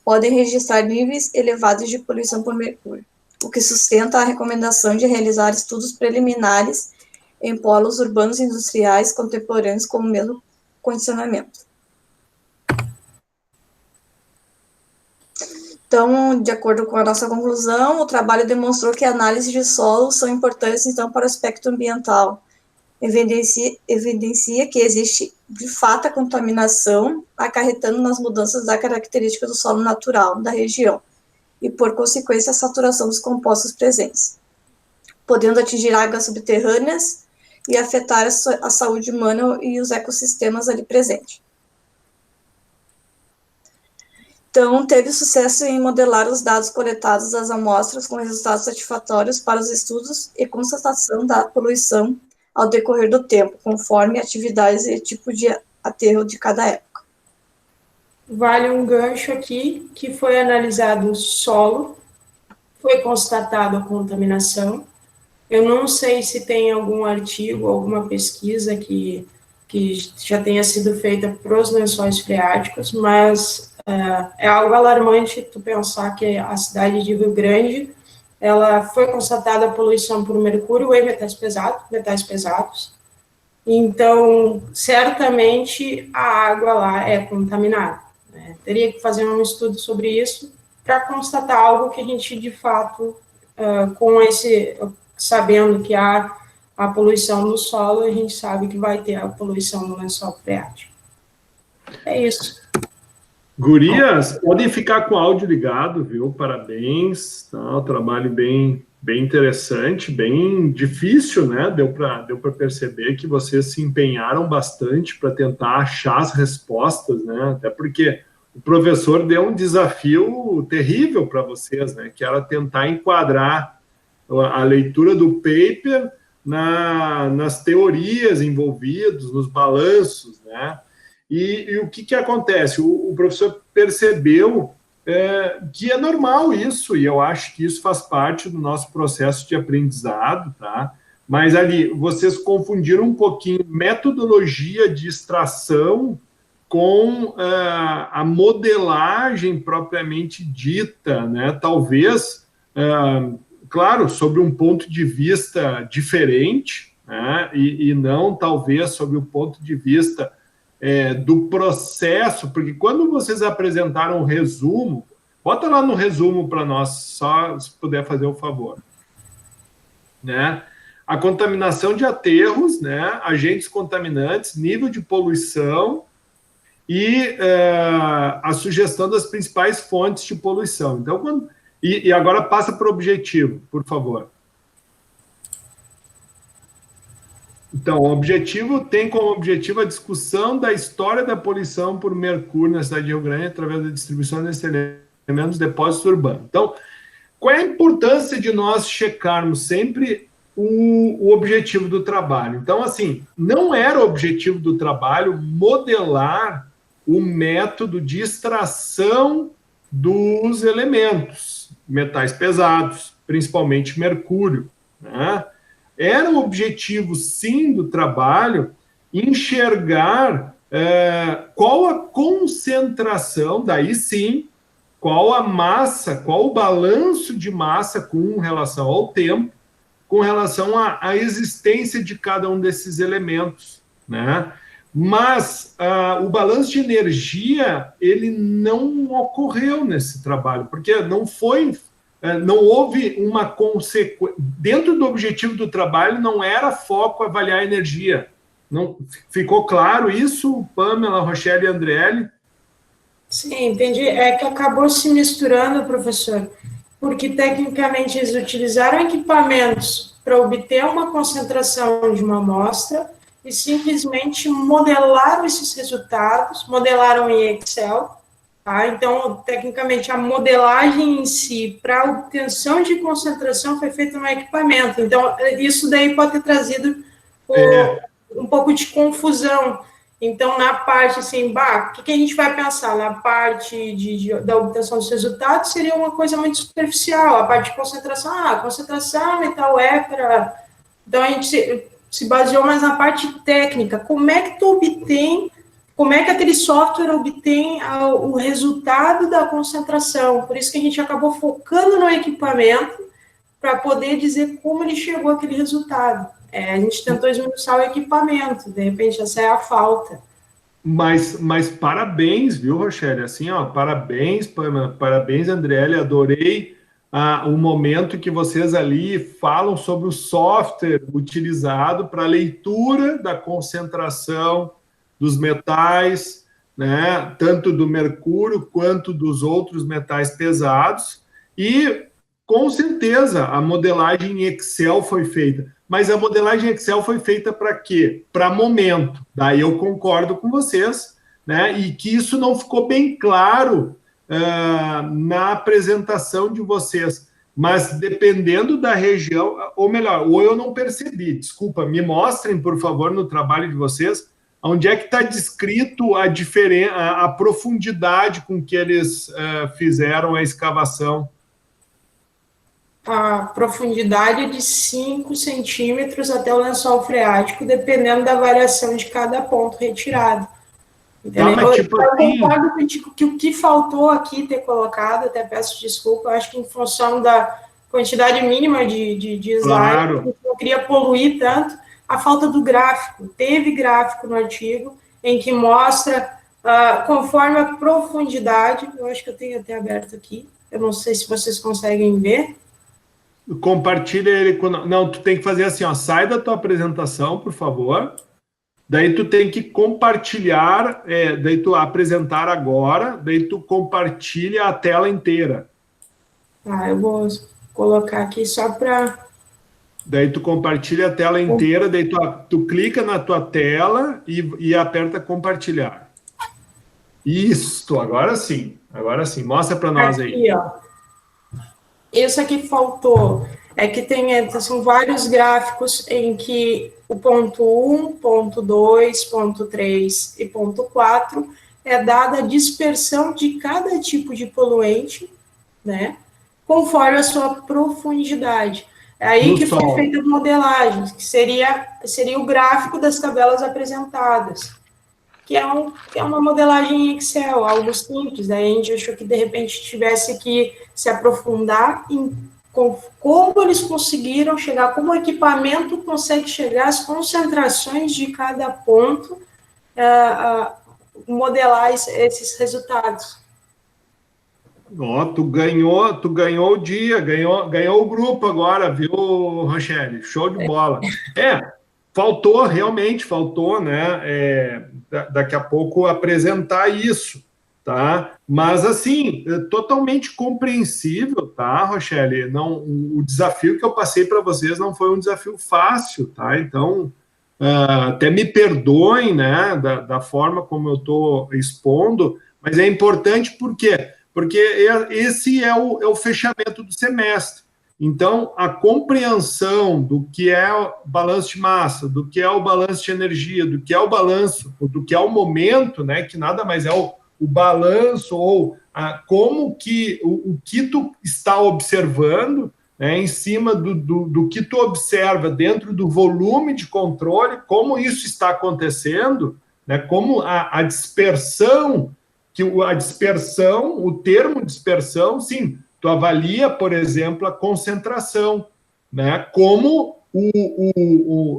podem registrar níveis elevados de poluição por mercúrio, o que sustenta a recomendação de realizar estudos preliminares em polos urbanos e industriais contemporâneos com o mesmo condicionamento. Então, de acordo com a nossa conclusão, o trabalho demonstrou que a análise de solo são importantes, então, para o aspecto ambiental. Evidencia que existe, de fato, a contaminação, acarretando nas mudanças da característica do solo natural da região, e, por consequência, a saturação dos compostos presentes, podendo atingir águas subterrâneas e afetar a saúde humana e os ecossistemas ali presentes. Então, teve sucesso em modelar os dados coletados das amostras com resultados satisfatórios para os estudos e constatação da poluição ao decorrer do tempo, conforme atividades e tipo de aterro de cada época. Vale um gancho aqui, que foi analisado o solo, foi constatada a contaminação. Eu não sei se tem algum artigo, alguma pesquisa que já tenha sido feita para os lençóis freáticos, mas é algo alarmante tu pensar que a cidade de Rio Grande, ela foi constatada a poluição por mercúrio e metais pesados. Então, certamente a água lá é contaminada. Né? Teria que fazer um estudo sobre isso para constatar algo que a gente, de fato, sabendo que há a poluição no solo, a gente sabe que vai ter a poluição no lençol freático. É isso. Gurias, podem ficar com o áudio ligado, viu? Parabéns, tá? Um trabalho bem interessante, bem difícil, né? Deu para perceber que vocês se empenharam bastante para tentar achar as respostas, né? Até porque o professor deu um desafio terrível para vocês, né? Que era tentar enquadrar a leitura do paper nas teorias envolvidas, nos balanços, né? E o que acontece? O professor percebeu que é normal isso, e eu acho que isso faz parte do nosso processo de aprendizado, tá? Mas ali, vocês confundiram um pouquinho metodologia de extração com a modelagem propriamente dita, né? Talvez, claro, sobre um ponto de vista diferente, né? E não, talvez, sobre o ponto de vista do processo, porque quando vocês apresentaram o resumo, bota lá no resumo para nós, só se puder fazer o favor, né? A contaminação de aterros, né? Agentes contaminantes, nível de poluição e a sugestão das principais fontes de poluição. Então, e agora passa para o objetivo, por favor. Então, o objetivo tem como objetivo a discussão da história da poluição por mercúrio na cidade de Rio Grande através da distribuição desses elementos nos depósitos urbanos. Então, qual é a importância de nós checarmos sempre o objetivo do trabalho. Então, assim, não era o objetivo do trabalho modelar o método de extração dos elementos, metais pesados, principalmente mercúrio, né? Era o objetivo, sim, do trabalho enxergar qual a concentração, daí sim, qual a massa, qual o balanço de massa com relação ao tempo, com relação à existência de cada um desses elementos, né? Mas o balanço de energia, ele não ocorreu nesse trabalho, porque não houve uma consequência. Dentro do objetivo do trabalho, não era foco avaliar a energia. Não, ficou claro isso, Pamela, Rochelle e Andriele? Sim, entendi. É que acabou se misturando, professor, porque tecnicamente eles utilizaram equipamentos para obter uma concentração de uma amostra e simplesmente modelaram esses resultados, modelaram em Excel, tá? Então, tecnicamente, a modelagem em si para obtenção de concentração foi feita no equipamento. Então, isso daí pode ter trazido um pouco de confusão. Então, na parte, assim, o que a gente vai pensar? Na parte da obtenção dos resultados seria uma coisa muito superficial. A parte de concentração, a concentração e tal para... Então, a gente se baseou mais na parte técnica. Como é que como é que aquele software obtém o resultado da concentração? Por isso que a gente acabou focando no equipamento para poder dizer como ele chegou àquele resultado. A gente tentou esmiuçar o equipamento, de repente essa é a falta. Mas parabéns, viu, Rochelle? Assim, ó, parabéns, parabéns, Andriele, adorei o momento que vocês ali falam sobre o software utilizado para a leitura da concentração dos metais, né, tanto do mercúrio quanto dos outros metais pesados, e com certeza a modelagem em Excel foi feita. Mas a modelagem Excel foi feita para quê? Para momento. Daí eu concordo com vocês, né? E que isso não ficou bem claro na apresentação de vocês. Mas dependendo da região, ou melhor, ou eu não percebi, desculpa, me mostrem, por favor, no trabalho de vocês, onde é que está descrito a profundidade com que eles fizeram a escavação. A profundidade de 5 centímetros até o lençol freático, dependendo da variação de cada ponto retirado. Entendeu? Mas, tipo, eu concordo que o que faltou aqui ter colocado, até peço desculpa, eu acho que em função da quantidade mínima de slides, claro. Não queria poluir tanto, a falta do gráfico. Teve gráfico no artigo em que mostra, conforme a profundidade, eu acho que eu tenho até aberto aqui, eu não sei se vocês conseguem ver. Compartilha ele com... Não, tu tem que fazer assim, ó, sai da tua apresentação, por favor. Daí tu tem que compartilhar, daí tu apresentar agora, daí tu compartilha a tela inteira. Eu vou colocar aqui só para... Daí tu compartilha a tela inteira, daí tu clica na tua tela e aperta compartilhar. Isso, agora sim, mostra para nós aí. Aqui, ó. Isso aqui faltou, que são vários gráficos em que o ponto 1, ponto 2, ponto 3 e ponto 4 é dada a dispersão de cada tipo de poluente, né, conforme a sua profundidade. É aí que foi feita a modelagem, que seria o gráfico das tabelas apresentadas, que é uma modelagem em Excel, algo simples. Daí a gente achou que, de repente, tivesse que se aprofundar em como eles conseguiram chegar, como o equipamento consegue chegar às concentrações de cada ponto, modelar esses resultados. Tu ganhou o dia, ganhou o grupo agora, viu, Rochelle? Show de bola. Realmente faltou, né? Daqui a pouco apresentar isso, tá? Mas, assim, totalmente compreensível, tá, Rochelle? O desafio que eu passei para vocês não foi um desafio fácil, tá? Então, até me perdoem, né, da forma como eu estou expondo, mas é importante por quê? Porque esse é o fechamento do semestre. Então, a compreensão do que é o balanço de massa, do que é o balanço de energia, do que é o balanço, do que é o momento, né, que nada mais é o balanço, ou como que o que tu está observando, né, em cima do que tu observa dentro do volume de controle, como isso está acontecendo, né, como a dispersão, o termo dispersão, sim, tu avalia, por exemplo, a concentração, né, como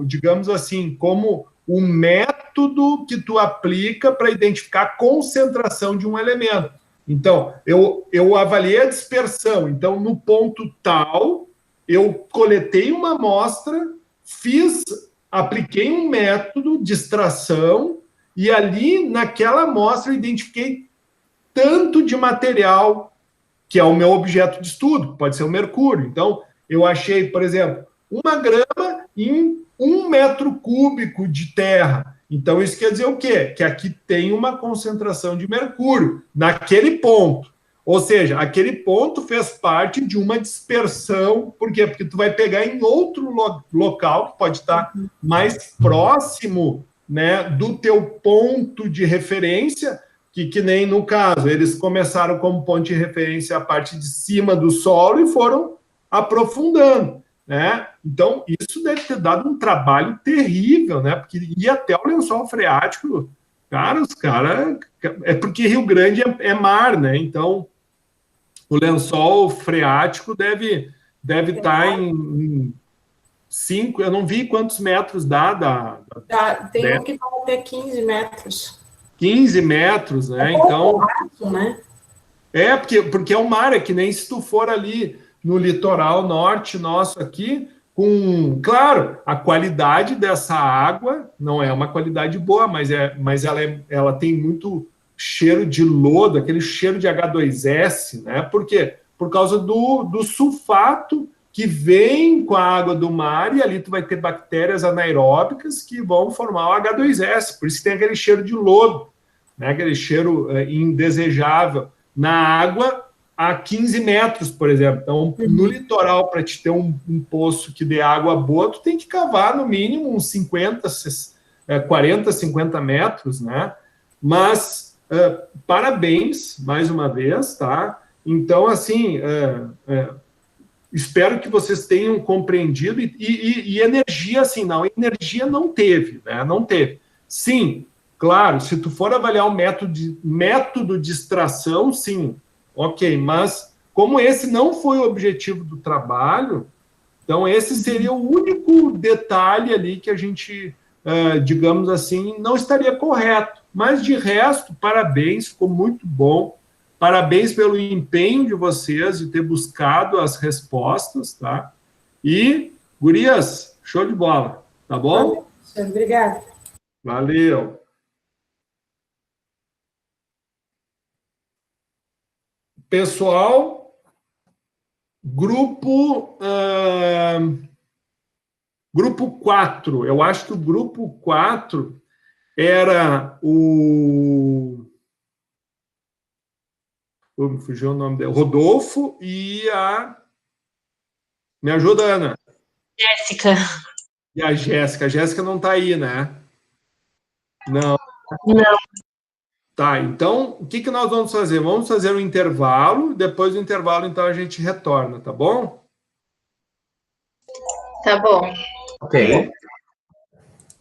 digamos assim, como o método que tu aplica para identificar a concentração de um elemento. Então, eu avaliei a dispersão. Então, no ponto tal, eu coletei uma amostra, apliquei um método de extração, e ali, naquela amostra, eu identifiquei tanto de material, que é o meu objeto de estudo, pode ser o mercúrio. Então, eu achei, por exemplo, 1 grama em 1 metro cúbico de terra. Então, isso quer dizer o quê? Que aqui tem uma concentração de mercúrio, naquele ponto. Ou seja, aquele ponto fez parte de uma dispersão. Por quê? Porque tu vai pegar em outro local, que pode estar mais próximo, né, do teu ponto de referência, que nem no caso, eles começaram como ponto de referência a parte de cima do solo e foram aprofundando, né? Então, isso deve ter dado um trabalho terrível, né? Porque ir até o lençol freático, cara, os caras... É porque Rio Grande é mar, né? Então, o lençol freático deve estar em 5... Eu não vi quantos metros dá. Tem um que vai até 15 metros. 15 metros, né? Então... né? Porque é um mar, é que nem se tu for ali no litoral norte nosso aqui, claro, a qualidade dessa água não é uma qualidade boa, mas ela tem muito cheiro de lodo, aquele cheiro de H2S, né? Por quê? Por causa do sulfato que vem com a água do mar, e ali tu vai ter bactérias anaeróbicas que vão formar o H2S, por isso que tem aquele cheiro de lodo, né? Aquele cheiro indesejável na água a 15 metros, por exemplo. Então, no litoral, para te ter um poço que dê água boa, tu tem que cavar no mínimo uns 40, 50 metros, né? Mas, parabéns, mais uma vez, tá? Então, assim, espero que vocês tenham compreendido, e energia, assim, não, energia não teve, né? Não teve. Sim, claro, se tu for avaliar o método de extração, sim, ok, mas como esse não foi o objetivo do trabalho, então esse seria o único detalhe ali que a gente, digamos assim, não estaria correto. Mas de resto, parabéns, ficou muito bom. Parabéns pelo empenho de vocês de ter buscado as respostas, tá? E, gurias, show de bola, tá bom? Obrigada. Valeu. Pessoal, grupo 4, eu acho que o grupo 4 era o... Me fugiu o nome dele. Rodolfo e a... Me ajuda, Ana. Jéssica. E a Jéssica. A Jéssica não está aí, né? Não. Não. Tá, então, o que nós vamos fazer? Vamos fazer um intervalo, depois do intervalo, então, a gente retorna, tá bom? Tá bom. Ok.